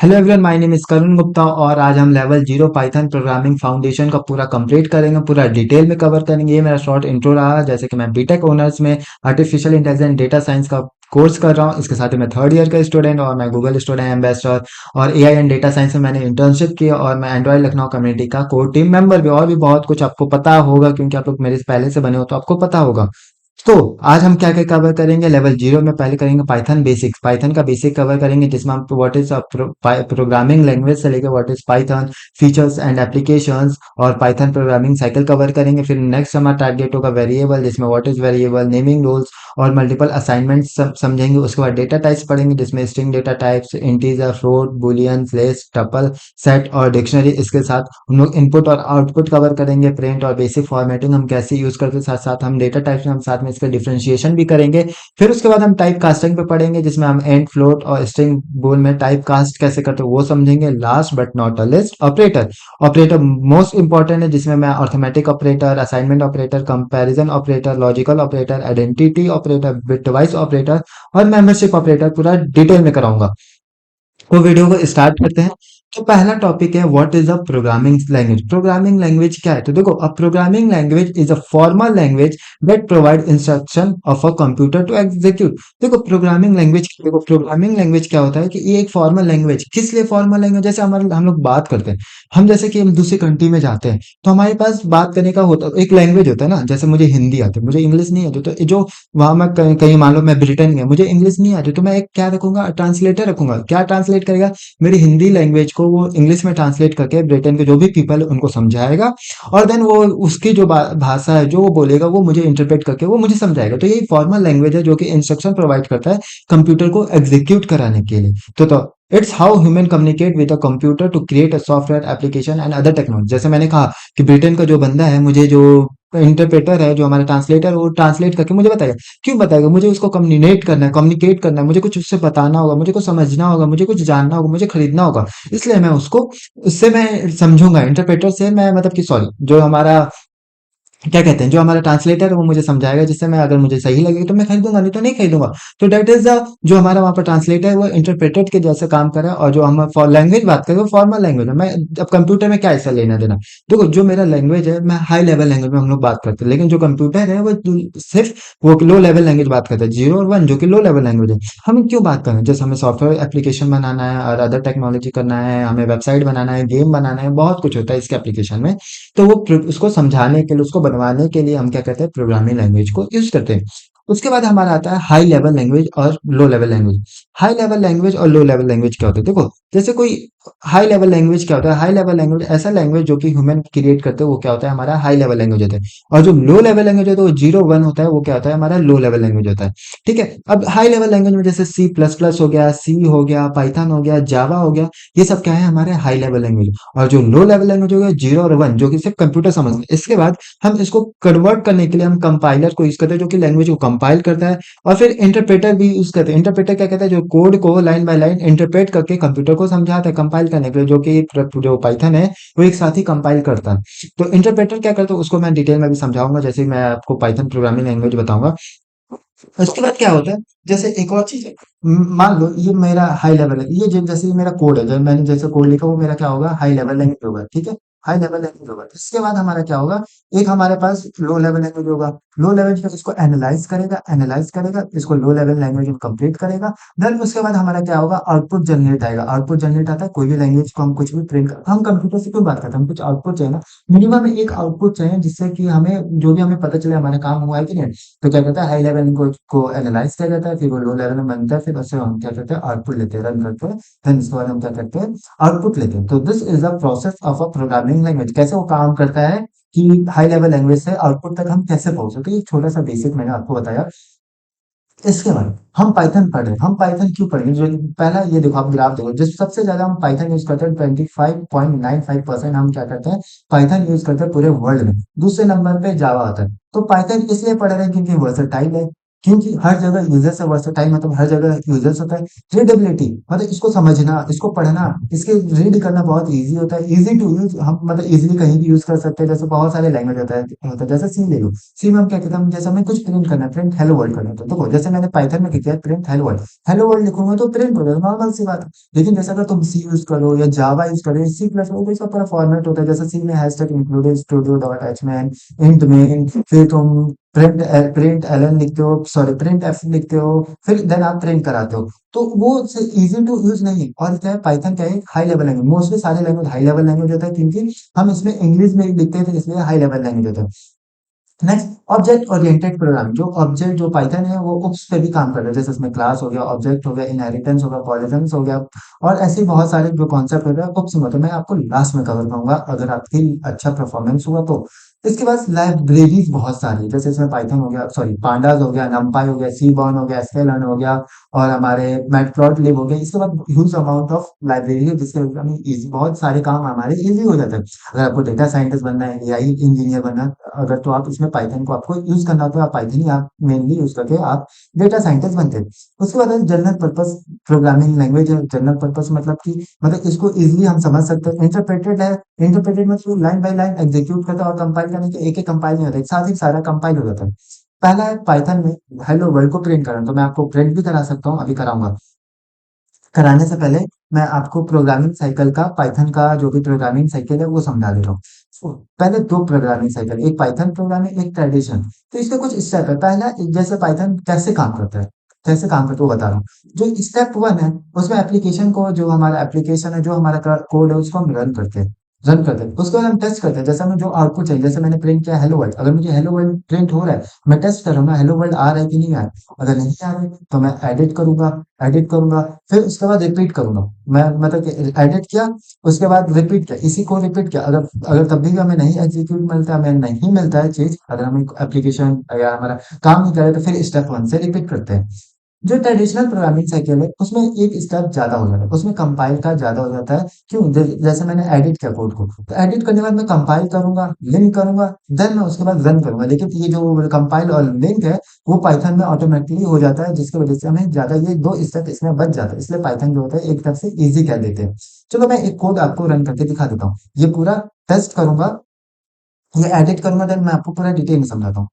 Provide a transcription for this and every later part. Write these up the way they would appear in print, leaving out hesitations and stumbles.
Hello everyone, my name is Karun Gupta और आज हम level zero Python programming foundation का पूरा कंप्लीट करेंगे, पूरा डिटेल में कवर करेंगे। ये मेरा शॉर्ट इंट्रो रहा। जैसे कि मैं बीटेक ऑनर्स में आर्टिफिशियल इंटेलिजेंस डेटा साइंस का कोर्स कर रहा हूँ। इसके साथ ही मैं थर्ड ईयर का स्टूडेंट और मैं गूगल स्टूडेंट एम्बेसडर और एआई एंड डेटा साइंस में मैंने इंटर्नशिप की और मैं एंड्रॉइड लखनऊ कम्युनिटी का कोर टीम मेंबर भी। और भी बहुत कुछ आपको पता होगा क्योंकि आप लोग मेरे से पहले से बने हो तो आपको पता होगा। तो आज हम क्या क्या कवर करेंगे लेवल जीरो में। पहले करेंगे पाइथन बेसिक्स, पाइथन का बेसिक कवर करेंगे जिसमें हम व्हाट इज प्रोग्रामिंग लैंग्वेज से लेकर what is Python features and applications और पाइथन प्रोग्रामिंग साइकिल कवर करेंगे। फिर नेक्स्ट हमारा टारगेट होगा वेरिएबल, जिसमें what is variable, naming rules और मल्टीपल असाइनमेंट समझेंगे। उसके बाद डेटा टाइप्स पढ़ेंगे जिसमें string data types, integer, float, Boolean, list, tuple, set और डिक्शनरी। इसके साथ हम लोग इनपुट और आउटपुट कवर करेंगे, प्रिंट और बेसिक फॉर्मेटिंग हम कैसे यूज करते हैं। साथ साथ हम डेटा टाइप्स में हम साथ में इसका डिफरेंशिएशन भी करेंगे। फिर उसके बाद हम टाइप कास्टिंग पे पढ़ेंगे जिसमें हम एंड, फ्लोट और स्ट्रिंग बोल में टाइप कास्ट कैसे करते हैं वो समझेंगे। Last but not a list, operator. Operator most important है जिसमें मैं arithmetic operator, assignment operator, comparison operator, logical operator, identity operator, bitwise operator और मेंबरशिप ऑपरेटर पूरा डिटेल में कराऊंगा। तो वीडियो को स्टार्ट करते हैं। तो पहला टॉपिक है what is a programming language. Programming language क्या है? तो देखो, a programming language is a formal language that provide instruction of a computer to execute. देखो प्रोग्रामिंग लैंग्वेज क्या होता है कि ये एक फॉर्मल लैंग्वेज। किस लिए फॉर्मल लैंग्वेज? जैसे हमारे हम लोग बात करते हैं, हम जैसे कि हम दूसरी कंट्री में जाते हैं तो हमारे पास बात करने का होता एक लैंग्वेज होता है ना। जैसे मुझे हिंदी आती है, मुझे इंग्लिश नहीं आती, तो जो वहां मैं कहीं कहीं मान लो मैं ब्रिटेन में, मुझे इंग्लिश नहीं आती, तो मैं एक क्या रखूंगा, ट्रांसलेटर रखूंगा। क्या ट्रांसलेट करेगा? मेरी हिंदी लैंग्वेज को वो इंग्लिश में ट्रांसलेट करके ब्रिटेन के जो भी पीपल है उनको समझाएगा। और देन वो उसकी जो भाषा है जो वो बोलेगा वो मुझे इंटरप्रेट करके वो मुझे समझाएगा। तो ये फॉर्मल लैंग्वेज है जो कि इंस्ट्रक्शन प्रोवाइड करता है कंप्यूटर को एग्जीक्यूट कराने के लिए। तो it's how human communicate with a computer to create a software application and other technology. जैसे मैंने कहा कि ब्रिटेन का जो बंदा है, मुझे जो इंटरप्रेटर है, जो हमारा ट्रांसलेटर है, वो ट्रांसलेट करके मुझे बताएगा। क्यों बताएगा? मुझे उसको कम्युनिकेट करना है, मुझे कुछ उससे बताना होगा, मुझे कुछ समझना होगा, मुझे कुछ जानना होगा, मुझे खरीदना होगा। इसलिए मैं उसको उससे मैं समझूंगा, इंटरप्रेटर से मैं मतलब कि सॉरी, जो हमारा क्या कहते हैं, जो हमारा ट्रांसलेटर है वो मुझे समझाएगा, जिससे मैं अगर मुझे सही लगेगा तो मैं खरीदूंगा, नहीं तो नहीं खरीदूंगा। तो दैट इज द जो हमारा वहाँ पर ट्रांसलेटर है वो इंटरप्रेटर के जैसे काम करे। और जो हम लैंग्वेज बात करें वो फॉर्मल लैंग्वेज है। मैं अब कंप्यूटर में क्या ऐसा लेना देना? देखो, जो मेरा लैंग्वेज है मैं हाई लेवल लैंग्वेज में हम लोग बात करते हैं, लेकिन जो कंप्यूटर है वो सिर्फ वो लो लेवल लैंग्वेज बात करता है, जीरो और वन जो कि लो लेवल लैंग्वेज है। हम क्यों बात कर रहे हैं? जैसे हमें सॉफ्टवेयर एप्लीकेशन बनाना है और अदर टेक्नोलॉजी करना है, हमें वेबसाइट बनाना है, गेम बनाना है, बहुत कुछ होता है इसके एप्लीकेशन में। तो वो उसको समझाने के लिए, उसको बनवाने के लिए हम क्या करते हैं, प्रोग्रामिंग लैंग्वेज को यूज करते हैं। उसके बाद हमारा आता है हाई लेवल लैंग्वेज और low level language. High level language और लो लेवल लैंग्वेज क्या होता है? देखो, जैसे कोई हाई लेवल लैंग्वेज क्या होता है? हाई लेवल लैंग्वेज ऐसा लैंग्वेज जो कि ह्यूमन क्रिएट करते हैं, वो क्या होता है, हमारा हाई लेवल लैंग्वेज होता है। और जो लो लेवल लैंग्वेज होता है वो जीरो वन होता है, वो क्या होता है, हमारा लो लेवल लैंग्वेज होता है। ठीक है। अब हाई लेवल लैंग्वेज में जैसे सी प्लस प्लस हो गया, सी हो गया, पाइथन हो गया, जावा हो गया, ये सब क्या है, हमारे हाई लेवल लैंग्वेज। और जो लो लेवल लैंग्वेज हो गया, जीरो और वन, जो कि सिर्फ कंप्यूटर समझ में। इसके बाद हम इसको कन्वर्ट करने के लिए हम कंपाइलर को यूज करते हैं, जो कि लैंग्वेज को कंपाइल करता है। और फिर इंटरप्रेटर भी यूज करते हैं। इंटरप्रेटर क्या कहता है, जो कोड को लाइन बाय लाइन इंटरप्रेट करके कंप्यूटर को समझाता है कंपाइल करने के लिए, जो कि जो पाइथन है वो एक साथ ही कंपाइल करता है। तो इंटरप्रेटर क्या करता है उसको मैं डिटेल में भी समझाऊंगा, जैसे ही मैं आपको पाइथन प्रोग्रामिंग लैंग्वेज बताऊंगा। उसके बाद क्या होता है, जैसे एक और चीज है, मान लो ये मेरा हाई लेवल है, ये जैसे ये मेरा कोड है, जब मैंने जैसे कोड लिखा वो मेरा क्या होगा, हाई लेवल लैंग्वेज होगा। ठीक है, हाई लेवल लैंग्वेज होगा। इसके बाद हमारा क्या होगा, एक हमारे पास लो लेवल लैंग्वेज होगा। लो लेवल में इसको एनालाइज करेगा, इसको लो लेवल लैंग्वेज में कंप्लीट करेगा। देन उसके बाद हमारा क्या होगा, आउटपुट जनरेट आएगा। आउटपुट जनरेट आता है कोई भी लैंग्वेज को हम कुछ भी प्रिंट कर, हम कंप्यूटर से क्यों बात करते हैं, हम कुछ आउटपुट चाहिए ना। मिनिमम एक आउटपुट चाहिए जिससे कि हमें जो भी हमें पता चले हमारा काम हुआ है कि नहीं। तो क्या कहता है, हाई लेवल को एनालाइज किया जाता है, फिर वो लो लेवल में बनता है, फिर उससे हम क्या करते हैं, आउटपुट लेते हैं, रन करते हैं। देन इसके बाद हम क्या करते हैं, आउटपुट लेते हैं। तो this is the process of a programming language. कैसे वो काम करता है कि हाई लेवल लैंग्वेज से आउटपुट तक हम कैसे पहुंचे। तो ये छोटा सा बेसिक मैंने आपको बताया। इसके बाद हम पाइथन पढ़ रहे हैं। हम पाइथन क्यों पढ़ेंगे? जो पहला ये देखो, आप ग्राफ देखो, जिस सबसे ज्यादा हम पाइथन यूज करते हैं, 25.95% हम क्या करते हैं, पाइथन यूज करते हैं पूरे वर्ल्ड में। दूसरे नंबर पे जावा आता है। तो पाइथन इसलिए पढ़ रहे हैं क्योंकि वर्सटाइल है। क्योंकि हर जगह यूजर्स है, वर्सटाइल मतलब हर जगह यूजर्स होता है। रीडेबिलिटी मतलब इसको समझना, इसको पढ़ना, इसके रीड करना बहुत ईजी होता है। ईजी टू यूज, हम मतलब इजीली कहीं भी यूज कर सकते हैं। जैसे बहुत सारे लैंग्वेज होता है जैसे सी ले लो। सी में हम क्या कहते हैं, जैसे हमें कुछ प्रिंट करना है, प्रिंट हेलो वर्ल्ड करना है, तो देखो जैसे मैंने पाइथन में किया print hello world, hello world लिखूंगा तो प्रिंट हो जाएगा, नॉर्मल सी बात है। लेकिन जैसे अगर तुम सी यूज करो या जावा यूज करो, सी प्लस में, तो इसका पूरा फॉर्मेट होता है। जैसे सी में hashtag included studio dot H में इंट में, फिर तुम प्रिंट एलन लिखते हो, सॉरी प्रिंट एफ लिखते हो, फिर देन आप प्रिंट कराते हो। तो वो इजी टू यूज नहीं है। और क्या है, पाइथन क्या है, हाई लेवल लैंग्वेज। मोस्टली सारे लैंग्वेज हाई लेवल लैंग्वेज होता है, क्योंकि हम इसमें इंग्लिश में लिखते हैं, तो इसलिए हाई लेवल लैंग्वेज होता है। Next, object oriented programming. जो ऑब्जेक्ट जो पाइथन है वो उस पे भी काम कर रहा है। जैसे इसमें क्लास हो गया, ऑब्जेक्ट हो गया, इनहेरिटेंस हो गया, पॉलीगन्स हो गया, और ऐसे ही बहुत सारे जो कॉन्सेप्ट होते हैं उप्स में, तो मैं आपको लास्ट में कवर करूंगा अगर आपकी अच्छा परफॉर्मेंस हुआ तो। इसके बाद लाइब्रेरीज बहुत सारी, जैसे इसमें पाइथन हो गया, सॉरी पांडास हो गया, नमपाई हो गया, सीबॉर्न हो गया, sklearn हो गया, और हमारे मैटप्लॉटलिब हो गया। इसके बाद ह्यूज अमाउंट ऑफ लाइब्रेरी है, जिससे हमें easy बहुत सारे काम हमारे इजी हो जाते हैं। अगर आपको डेटा साइंटिस्ट बनना है, एआई इंजीनियर बनना है, अगर तो आप इसमें पाइथन को आपको यूज करना, तो आप पाइथन ही आप मेनली यूज करके आप डेटा साइंटिस्ट बनते हैं। उसके बाद है जनरल पर्पस प्रोग्रामिंग लैंग्वेज है। जनरल पर्पस मतलब कि मतलब इसको इजीली हम समझ सकते हैं। इंटरप्रेटेड है, इंटरप्रेटेड मतलब लाइन बाय लाइन एग्जीक्यूट करता है, और कंपाइल करने के एक एक कंपाइल नहीं होता, एक साथ ही सारा कंपाइल हो जाता है। पहला है पाइथन में हेलो वर्ल्ड को प्रिंट करना, तो मैं आपको प्रिंट भी करा सकता हूँ, अभी कराऊंगा। कराने से पहले मैं आपको प्रोग्रामिंग साइकिल का, पाइथन का जो भी प्रोग्रामिंग साइकिल है वो समझा दे रहा हूँ। पहले दो प्रोग्रामिंग साइकिल, एक पाइथन प्रोग्रामिंग, एक ट्रेडिशन। तो इसके कुछ स्टेप है। पहला, जैसे पाइथन कैसे काम करता है, कैसे काम करता है वो बता रहा हूँ। जो स्टेप वन है, उसमें एप्लीकेशन को, जो हमारा एप्लीकेशन है, जो हमारा कोड है, उसको हम रन करते हैं। उसके बाद हम टेस्ट करते हैं, जैसे हमें जो आउटपुट चाहिए। जैसे मैंने प्रिंट किया हेलो वर्ल्ड, अगर मुझे हेलो वर्ल्ड प्रिंट हो रहा है, मैं टेस्ट कर रहा हूँ ना हेलो वर्ल्ड आ रहा है कि नहीं आ रहा है। अगर नहीं आ रहा है तो मैं एडिट करूंगा, फिर उसके बाद रिपीट करूंगा। मैं मतलब कि एडिट किया, उसके बाद रिपीट किया, इसी को रिपीट किया। अगर अगर तब भी हमें नहीं एग्जीक्यूट मिलता, हमें नहीं मिलता है चीज, अगर हमें एप्लीकेशन या हमारा काम नहीं करे, तो फिर स्टेप वन से रिपीट करते हैं। जो ट्रेडिशनल प्रोग्रामिंग साइकिल है, उसमें एक स्टेप ज्यादा हो जाता है, उसमें कंपाइल का ज्यादा हो जाता है। क्यों? जैसे मैंने एडिट किया कोड को, तो एडिट करने के बाद मैं कंपाइल करूंगा, लिंक करूंगा, देन मैं उसके बाद रन करूंगा। लेकिन ये जो कंपाइल और लिंक है, वो पाइथन में ऑटोमेटिकली हो जाता है, जिसकी वजह से हमें ज्यादा ये दो स्टेप इसमें बच जाता है। इसलिए पाइथन जो होता है एक तरफ से इजी कर देते हैं। चलो मैं एक कोड आपको रन करके दिखा देता हूँ। ये पूरा टेस्ट करूंगा, ये एडिट करूंगा, देन मैं आपको पूरा डिटेल में समझाता हूँ।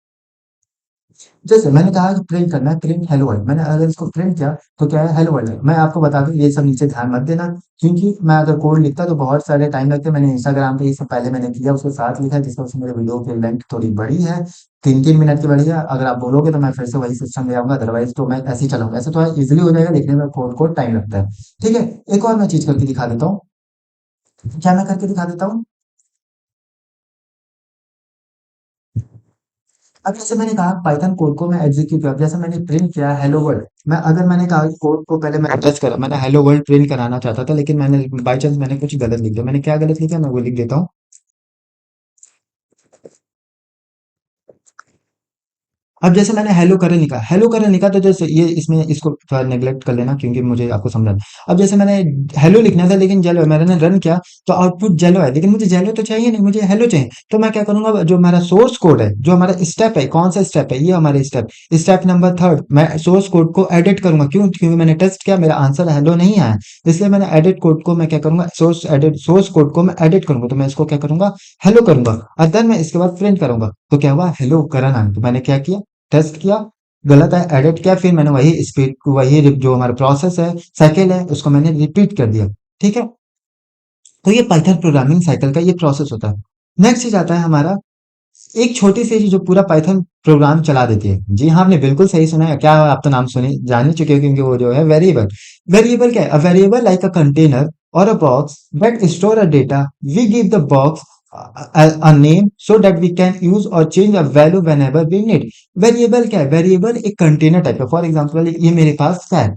जैसे मैंने कहा कि प्रिंट करना है, प्रिंट हेलो वर्ल्ड। मैंने अगर इसको प्रिंट किया तो क्या है, हेलो वर्ल्ड है। मैं आपको बता दूं, ये सब नीचे ध्यान मत देना, क्योंकि मैं अगर कोड लिखता तो बहुत सारे टाइम लगते। मैंने इंस्टाग्राम पे इससे पहले मैंने किया, उसके साथ लिखा, जिसकी वजह से मेरे वीडियो की लेंथ थोड़ी बड़ी है, 3-3 मिनट की बड़ी है। अगर आप बोलोगे तो मैं फिर से वही सिस्टम ले आऊंगा, अदरवाइज तो मैं ऐसे ही चलाऊंगा। ऐसे तो इजिली हो जाएगा, लिखने में कोड को टाइम लगता है। ठीक है, एक और मैं चीज करके दिखा देता हूँ। क्या मैं करके दिखा देता हूँ? अब जैसे मैंने कहा पाइथन कोड को मैं एग्जीक्यूट किया, जैसे मैंने प्रिंट किया हेलो वर्ल्ड। मैंने कहा कोड को पहले मैं टच करा, मैंने हेलो वर्ल्ड प्रिंट कराना चाहता था, लेकिन मैंने बाई चांस मैंने कुछ गलत लिख दिया। मैंने क्या गलत लिखा, मैं वो लिख देता हूँ। अब जैसे मैंने हेलो करें लिखा, तो जैसे ये इसमें इसको थोड़ा नेग्लेक्ट कर लेना, क्योंकि मुझे आपको समझाना है। अब जैसे मैंने हेलो लिखना था, लेकिन जेलो है, मैंने रन किया तो आउटपुट जेलो है, लेकिन मुझे जेलो तो चाहिए नहीं, मुझे हेलो चाहिए। तो मैं क्या करूंगा, जो हमारा सोर्स कोड है, जो हमारा स्टेप है, कौन सा स्टेप है, ये हमारे स्टेप नंबर थर्ड, मैं सोर्स कोड को एडिट करूंगा। क्यों? क्योंकि मैंने टेस्ट किया, मेरा आंसर हेलो नहीं आया, इसलिए मैंने एडिट कोड को मैं क्या करूंगा, सोर्स कोड को मैं एडिट करूंगा। तो मैं इसको क्या करूंगा, हेलो करूंगा, और देन मैं इसके बाद प्रिंट करूंगा। तो क्या हुआ, हेलो करा ना। तो मैंने क्या किया, टेस्ट किया, गलत है, एडिट किया, फिर मैंने वही स्पीड, वही जो हमारा प्रोसेस है, साइकिल है, उसको मैंने रिपीट कर दिया। ठीक है, तो ये पाइथन प्रोग्रामिंग साइकिल का ये प्रोसेस होता है। नेक्स्ट चीज आता है हमारा, एक छोटी सी चीज जो पूरा पाइथन प्रोग्राम चला देती है। जी हाँ, आपने बिल्कुल सही सुना है। क्या आप तो नाम सुने जान ही चुके हो, क्योंकि वो जो है वेरिएबल। वेरिएबल क्या है? A variable like a container or a box that store a data. We give the box a name so that we can use or change a value whenever we need. Variable क्या है? Variable एक container type है। For example ये मेरे पास क्या है,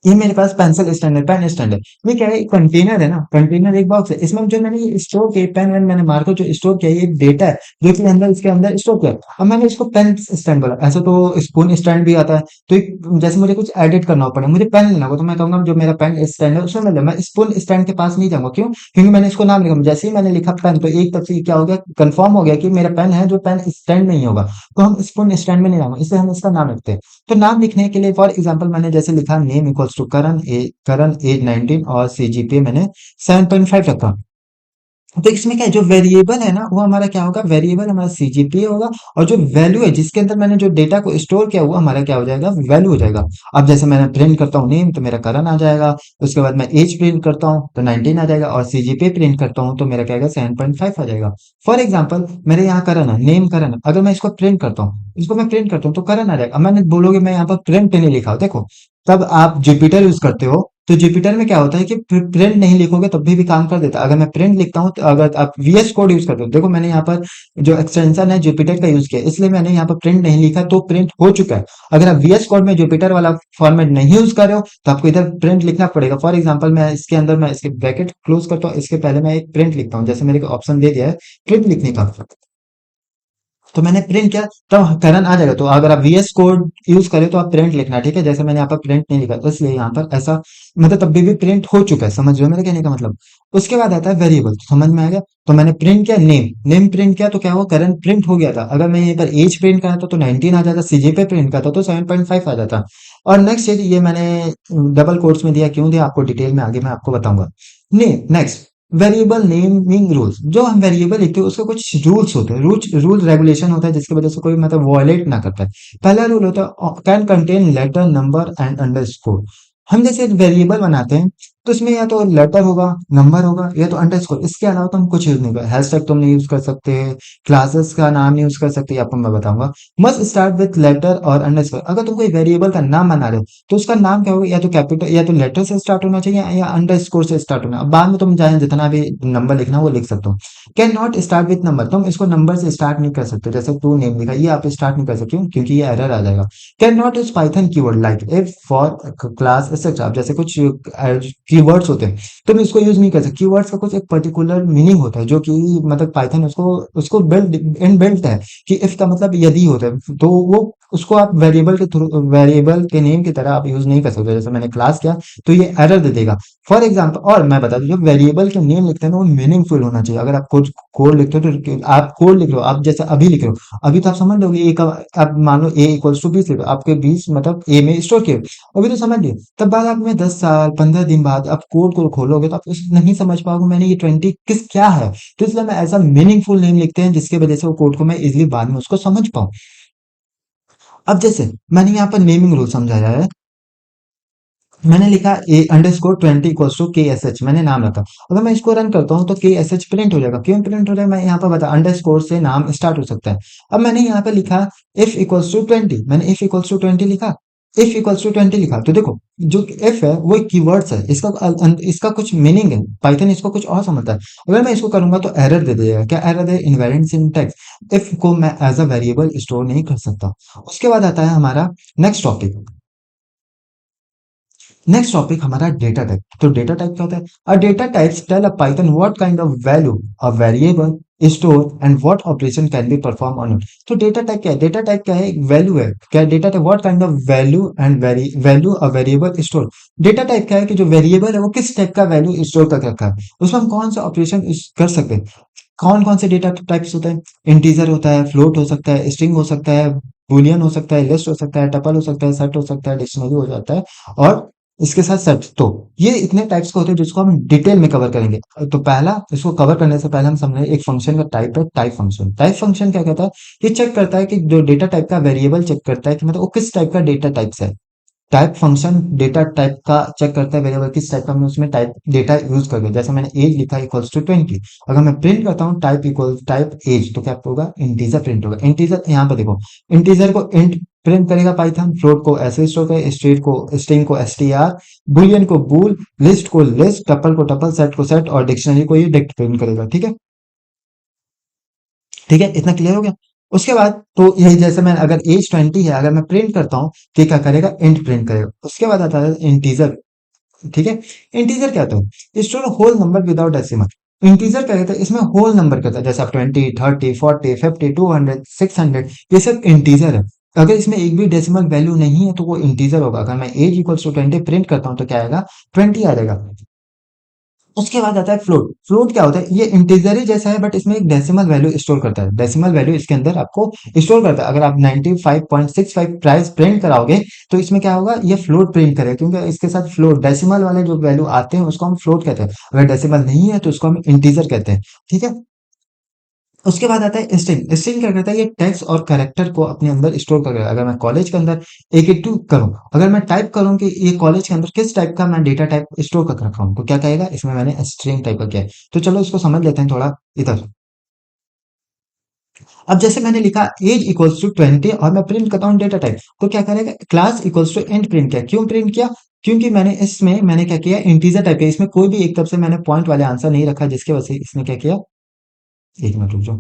ये मेरे पास पेंसिल स्टैंड है, पेन स्टैंड है। ये क्या है, कंटेनर है ना, कंटेनर एक बॉक्स है, इसमें जो मैंने स्टोर किया पेन वेन मैंने मार्कर जो स्टोर किया ये डेटा है जो कि अंदर इसके अंदर स्टोर किया। अब मैंने इसको पेन स्टैंड बोला, ऐसा तो स्पून स्टैंड भी आता है। तो जैसे मुझे कुछ एडिट करना पड़े, मुझे पेन लेना होगा तो मैं कहूंगा जो मेरा पेन स्टैंड है उसमें मैं स्पून स्टैंड के पास नहीं जाऊंगा, क्यों? क्योंकि मैंने इसको नाम लिखा, जैसे ही मैंने लिखा पेन तो एक तरफ से क्या हो गया, कंफर्म हो गया कि मेरा पेन है जो पेन स्टैंड नहीं होगा। तो हम स्पून स्टैंड में नहीं जाएंगे, इसलिए हम इसका नाम रखते हैं। तो नाम लिखने के लिए फॉर एग्जांपल मैंने जैसे लिखा name equals to Karan age 19 और सीजीपीए मैंने 7.5 रखा। तो इसमें क्या है, जो वेरिएबल है ना वो हमारा क्या होगा, वेरिएबल हमारा सीजीपीए होगा। और जो वैल्यू है जिसके अंदर मैंने जो डेटा को स्टोर किया हुआ हमारा क्या हो जाएगा, वैल्यू हो जाएगा। अब जैसे मैंने प्रिंट करता हूँ नेम तो मेरा करण आ जाएगा। उसके बाद मैं एज प्रिंट करता हूँ तो 19 आ जाएगा, और सीजीपीए प्रिंट करता हूँ तो मेरा क्या आएगा, 7.5 आ जाएगा। फॉर एग्जाम्पल मेरे यहाँ करण है, नेम करण है, अगर मैं इसको प्रिंट करता हूँ, इसको मैं प्रिंट करता हूँ तो करण आ जाएगा। अब मैंने बोलोगे मैं यहाँ पर प्रिंट नहीं लिखा हो, देखो तब आप जुपिटर यूज करते हो तो जुपिटर में क्या होता है कि प्रिंट नहीं लिखोगे तब भी काम कर देता है। अगर मैं प्रिंट लिखता हूँ तो अगर आप वीएस कोड यूज करते हो, देखो मैंने यहाँ पर जो एक्सटेंशन है जुपिटर का यूज किया इसलिए मैंने यहाँ पर प्रिंट नहीं लिखा तो प्रिंट हो चुका है। अगर आप वीएस कोड में जुपिटर वाला फॉर्मेट नहीं यूज कर रहे हो तो आपको इधर प्रिंट लिखना पड़ेगा। फॉर एग्जाम्पल मैं इसके अंदर मैं इसके ब्रैकेट क्लोज करता हूँ, इसके पहले मैं एक प्रिंट लिखता हूँ, जैसे मेरे को ऑप्शन दे दिया है प्रिंट लिखने का, तो मैंने प्रिंट किया तब करंट आ जाएगा। तो अगर आप वीएस कोड यूज करें तो आप प्रिंट लिखना, ठीक है। जैसे मैंने यहाँ पर प्रिंट नहीं लिखा तो इसलिए यहाँ पर ऐसा, मतलब तब भी प्रिंट हो चुका है, समझ रहे हो मेरे कहने का मतलब। उसके बाद आता है वेरिएबल, तो समझ में आ गया। तो मैंने प्रिंट किया नेम, नेम प्रिंट किया तो क्या हुआ, करंट प्रिंट हो गया था। अगर मैं यहाँ पर एज प्रिंट कराता तो 19 आ जाता, सीजीपीए प्रिंट करता तो 7.5 आ जाता। और नेक्स्ट चीज ये मैंने डबल कोट्स में दिया, क्यों दिया आपको डिटेल में आगे मैं आपको बताऊंगा। नेक्स्ट वेरिएबल नेमिंग रूल्स, जो हम वेरिएबल लिखते हैं उसके कुछ रूल्स होते हैं, रूल रेगुलेशन होता है जिसकी वजह से कोई मतलब वॉयलेट ना करता है। पहला रूल होता है can contain letter number and underscore. हम जैसे वेरिएबल बनाते हैं तो इसमें या तो लेटर होगा, नंबर होगा, या तो अंडरस्कोर, इसके अलावा तो हम कुछ यूज नहीं कर, हैशटैग तुम नहीं यूज कर सकते, क्लासेस का नाम नहीं यूज कर सकते, आपको मैं बताऊंगा। मस्ट स्टार्ट विथ लेटर और अंडरस्कोर। अगर तुम कोई वेरिएबल का नाम बना रहे हो तो उसका नाम क्या होगा, या तो कैपिटल या तो लेटर से स्टार्ट होना चाहिए या अंडरस्कोर से स्टार्ट होना। अब बाद में तुम चाहे जितना भी नंबर लिखना हो वो लिख सकते हो। Can not start with number, तुम इसको नंबर से स्टार्ट नहीं कर सकते, जैसे टू नेम लिखा ये आप स्टार्ट नहीं कर सकते, क्यों? क्योंकि ये एरर आ जाएगा। Can not use Python keyword like if for class etcetera. अब जैसे कुछ कीवर्ड्स होते हैं तुम इसको यूज नहीं कर सकते। कीवर्ड्स का कुछ एक पर्टिकुलर मीनिंग होता है जो कि मतलब पाइथन उसको उसको बिल्ड इनबिल्ट है कि इफ का मतलब यदि होता है, तो वो उसको आप वेरिएबल के थ्रू, वेरिएबल के नेम की तरह आप यूज नहीं कर सकते। जैसे मैंने क्लास किया तो ये एरर दे देगा। फॉर एग्जाम्पल, और मैं बता दूं जो वेरिएबल के नेम लिखते हैं ना वो मीनिंगफुल होना चाहिए। अगर आप कोड कोड लिखते हो तो आप कोड लिख रहे हो, आप जैसे अभी लिख रहे हो, अभी तो आप समझ लोगे ए का, आप मान लो ए इक्वल्स टू 20 लिख रहे हो, आपके 20 मतलब ए में स्टोर किए, अभी तो समझ लिए। तब बाद आप में 10 साल 15 दिन बाद आप कोड को खोलोगे तो आप उस नहीं समझ पाओगे मैंने ये 20 किस क्या है। तो इसलिए मैं ऐसा मीनिंगफुल नेम लिखते हैं जिसकी वजह से वो कोड को मैं इजिली बाद में उसको समझ पाऊँ। अब जैसे मैंने यहाँ पर नेमिंग रूल समझाया है, मैंने लिखा ए अंडरस्कोर 20 इक्वल्स टू के एस एच, मैंने नाम रखा। अगर मैं इसको रन करता हूँ तो के एस एच प्रिंट हो जाएगा, क्यों प्रिंट हो जाएगा मैं यहाँ पर बता, अंडरस्कोर से नाम स्टार्ट हो सकता है। अब मैंने यहाँ पे लिखा इफ इक्वल्स टू 20, मैंने इफ इक्वल्स टू 20 लिखा, इफ इक्वल्स टू 20 लिखा तो देखो जो इफ है वो एक कीवर्ड्स है, इसका कुछ मीनिंग है, पाइथन इसको कुछ और समझता है। अगर मैं इसको करूंगा तो एरर दे देगा, क्या error they, invalid syntax, if को मैं एज अ वेरिएबल स्टोर नहीं कर सकता। उसके बाद आता है हमारा नेक्स्ट टॉपिक, नेक्स्ट टॉपिक हमारा डेटा टाइप। तो डेटा टाइप क्या होता है, a data types tell a Python what kind of value a variable store and what operation can be perform on it. तो डेटा टाइप क्या है, data type क्या है, एक वैल्यू है। क्या data type, what kind of value and value a variable store. Data type क्या है कि जो वेरिएबल है वो किस टाइप का वैल्यू स्टोर कर रखा है, उसमें हम कौन सा ऑपरेशन कर सकते हैं। कौन कौन से डेटा टाइप्स होते हैं, इंटीजर होता है, फ्लोट हो सकता है, स्ट्रिंग हो सकता है, बूलियन हो सकता है, लिस्ट हो सकता है, टपल हो सकता है, सेट हो सकता है, डिक्शनरी हो जाता है, और इसके साथ सेट। तो ये इतने टाइप्स के होते हैं जिसको हम डिटेल में कवर करेंगे। तो पहला, इसको कवर करने से पहले हम समझें एक फंक्शन का टाइप है, टाइप फंक्शन। टाइप फंक्शन क्या कहता है, ये चेक करता है कि जो डेटा टाइप का वेरिएबल चेक करता है कि मतलब वो किस टाइप का डेटा टाइप्स है। टाइप फंक्शन डेटा टाइप का चेक करता है, वेरिएबल किस टाइप का हमने उसमें टाइप डेटा यूज करके, जैसे मैंने एज लिखा इक्वल्स टू 20, अगर मैं प्रिंट करता हूँ टाइप इक्वल टाइप एज तो क्या होगा, इंटीजर प्रिंट होगा। इंटीजर यहाँ पर देखो, इंटीजर को इंट प्रिंट करेगा पाइथन, फ्लोट को ऐसे स्टोर करेगा, स्ट्रिंग को एसटीआर, बुलियन को बूल, लिस्ट को लिस्ट, टपल को टपल, सेट को सेट, और डिक्शनरी को ये डिक्ट प्रिंट करेगा। ठीक है, ठीक है, इतना क्लियर हो गया। उसके बाद तो यही जैसे मैं अगर एज 20 है, अगर मैं प्रिंट करता हूँ तो ये क्या करेगा, इंट प्रिंट करेगा। उसके बाद आता है इंटीजर। ठीक है, इंटीजर क्या होता है, store whole number without decimal. Integer क्या कहता है, इसमें होल नंबर कहता है, जैसे आप 20, 30, 40, 50, 200, 600, ये सब इंटीजर है। अगर इसमें एक भी डेसिमल वैल्यू नहीं है तो वो इंटीजर होगा। अगर मैं एज इक्वल्स टू 20 प्रिंट करता हूँ तो क्या आएगा, 20 आ जाएगा। उसके बाद आता है फ्लोट। फ्लोट क्या होता है, ये इंटीजर ही जैसा है बट इसमें एक डेसिमल वैल्यू स्टोर करता है। डेसिमल वैल्यू इसके अंदर आपको स्टोर करता है। अगर आप 95.65 प्राइस प्रिंट कराओगे तो इसमें क्या होगा, ये फ्लोट प्रिंट करेगा, क्योंकि इसके साथ फ्लोट डेसिमल वाले जो वैल्यू आते हैं उसको हम फ्लोट कहते हैं। अगर डेसिमल नहीं है तो उसको हम इंटीजर कहते हैं। ठीक है, उसके बाद आता है स्ट्रिंग। स्ट्रिंग क्या करता है, ये टेक्स्ट और कैरेक्टर को अपने अंदर स्टोर करेगा। अगर मैं कॉलेज के अंदर एक एक टू करूं, अगर मैं टाइप करूं कि ये कॉलेज के अंदर किस टाइप का मैं डेटा टाइप स्टोर कर रखा हूं, तो क्या कहेगा, इसमें मैंने स्ट्रिंग टाइप का किया है। तो चलो इसको समझ लेते हैं थोड़ा इधर। अब जैसे मैंने लिखा एज इक्वल्स टू 20 और मैं प्रिंट करता हूँ डेटा टाइप, तो क्या करेगा, class equals to int print किया। क्यों प्रिंट किया, क्योंकि मैंने इसमें मैंने क्या किया, इंटीजर टाइप किया। इसमें कोई भी एक तरफ से मैंने पॉइंट वाले आंसर नहीं रखा, जिसकी वजह से इसने क्या किया, एक मिनट रुक जाओ,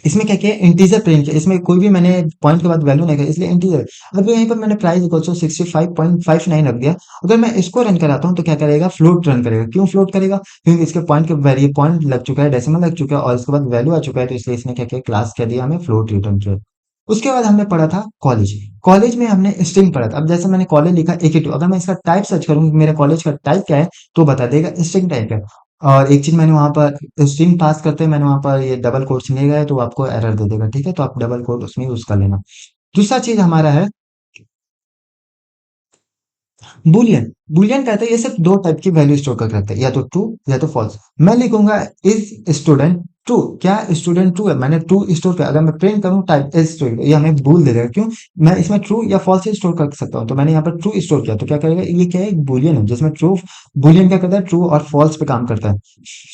इसमें क्या किया, इंटीजर प्रिंट किया। इसमें कोई भी मैंने पॉइंट के बाद वैल्यू नहीं किया, इसलिए इंटीजर। अब यहीं पर मैंने प्राइस इक्वल टू 65.59 रख दिया। अगर मैं इसको रन कराता हूँ तो क्या करेगा, फ्लोट रन करेगा। क्यों फ्लोट करेगा, क्योंकि इसके पॉइंट के वैल्यू पॉइंट लग चुका है, डेसिमल लग चुका है और इसके बाद वैल्यू आ चुका है, तो इसलिए इसने क्या किया, क्लास कह दिया, हमें फ्लोट रिटर्न किया। उसके बाद हमने पढ़ा था कॉलेज। कॉलेज में हमने स्ट्रिंग पढ़ा था। अब जैसे मैंने कॉलेज लिखा 82, अगर मैं इसका टाइप सर्च करूँ मेरे कॉलेज का टाइप क्या है, तो बता देगा स्ट्रिंग टाइप है। और एक चीज मैंने वहां पर स्ट्रिंग पास करते हैं, मैंने वहां पर ये डबल कोट्स नहीं गए तो आपको एरर दे देगा। ठीक है, तो आप डबल कोट उसमें यूज कर लेना। दूसरा चीज हमारा है बुलियन। बुलियन कहते हैं ये सिर्फ दो टाइप की वैल्यू स्टोर कर सकते हैं, या तो ट्रू या तो फॉल्स। मैं लिखूंगा इज स्टूडेंट ट्रू, क्या स्टूडेंट ट्रू है, मैंने ट्रू स्टोर किया। अगर मैं प्रिंट करूं टाइप इज स्टूडेंट, ये हमें भूल दे देगा। क्यों, मैं इसमें ट्रू या फॉल्स ही स्टोर कर सकता हूं, तो मैंने यहाँ पर ट्रू स्टोर किया। तो क्या करेगा, ये क्या है, एक बुलियन है जिसमें ट्रू। बुलियन क्या करता है, ट्रू और फॉल्स पे काम करता है।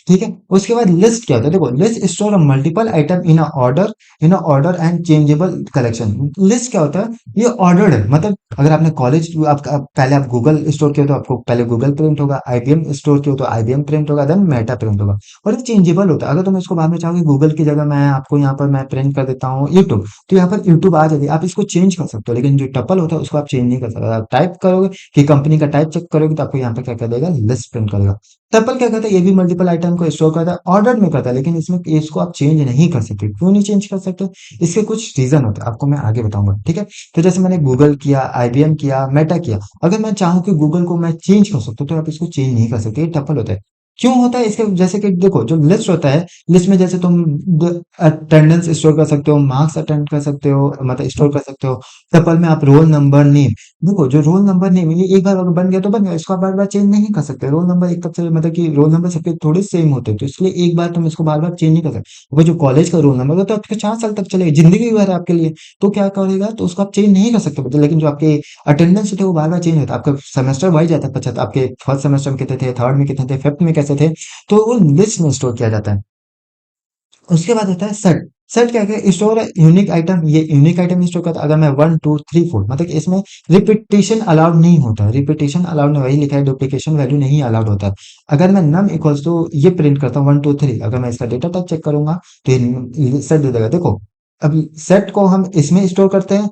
ठीक है, उसके बाद लिस्ट क्या होता है, देखो list store multiple item in a order and changeable collection. List क्या होता है, ये ऑर्डर्ड है। मतलब अगर आपने कॉलेज पहले आप गूगल स्टोर किया तो आपको पहले गूगल प्रिंट होगा, आईबीएम स्टोर किया तो आईबीएम प्रिंट होगा, देन मेटा प्रिंट होगा। और ये चेंजेबल होता है। अगर तुम इसको बाद में चाहोगे गूगल की जगह मैं आपको यहाँ पर मैं प्रिंट कर देता हूँ यूट्यूब, तो यहाँ पर यूट्यूब आ जाएगी, आप इसको चेंज कर सकते हो। लेकिन जो टपल होता है उसको आप चेंज नहीं कर सकते। आप टाइप करोगे कि कंपनी का टाइप चेक करोगे तो आपको यहाँ पर क्या कर देगा, लिस्ट प्रिंट करेगा। टपल क्या करता है, ये भी मल्टीपल आइटम को स्टोर करता है, ऑर्डर में करता है, लेकिन इसमें इसको आप चेंज नहीं कर सकते। क्यों नहीं चेंज कर सकते, इसके कुछ रीजन होते हैं, आपको मैं आगे बताऊंगा। ठीक है, तो जैसे मैंने गूगल किया, आईबीएम किया, मेटा किया, अगर मैं चाहूँ कि गूगल को मैं चेंज कर सकता हूँ तो आप इसको चेंज नहीं कर सकते, ये टपल होता है। क्यों होता है, इसके जैसे कि देखो जो लिस्ट होता है, लिस्ट में जैसे तुम अटेंडेंस स्टोर कर सकते हो, मार्क्स अटेंड कर सकते हो, मतलब स्टोर कर सकते हो। टपल में आप रोल नंबर नेम, देखो जो रोल नंबर नेम ये एक बार अगर बन गया तो बन गया, इसको आप बार बार चेंज नहीं कर सकते। रोल नंबर एक तब से मतलब कि रोल नंबर सबके थोड़े सेम होते हैं, तो इसलिए एक बार तुम इसको बार बार चेंज नहीं कर सकते। वो जो कॉलेज का रोल नंबर होता है तो आपके 4 साल तक चलेगा, जिंदगी भर है आपके लिए। तो क्या करेगा, तो उसको आप चेंज नहीं कर सकते बच्चे। लेकिन जो आपके अटेंडेंस होते हैं वो बार बार चेंज होता है, आपका सेमेस्टर वाइज जाता है। 75 आपके फर्स्ट सेमेस्टर में कितने थे, थर्ड में कितने थे, फिफ्थ में कैसे थे, तो वो लिस्ट में स्टोर किया जाता है। उसके बाद होता है सेट। सेट क्या है, स्टोर है यूनिक आइटम, ये यूनिक आइटम स्टोर करता है। अगर मैं 1 2 3 4 मतलब कि इसमें रिपीटेशन अलाउड नहीं होता है, रिपीटेशन अलाउड नहीं, वही लिखा है डुप्लीकेशन वैल्यू नहीं अलाउड होता है। अगर मैं नम इक्वल्स टू ये प्रिंट करता हूँ 1 2 3, अगर मैं इसका डेटा टाइप चेक करूंगा तो ये सेट दे देगा। देखो अब सेट को हम इसमें स्टोर करते हैं,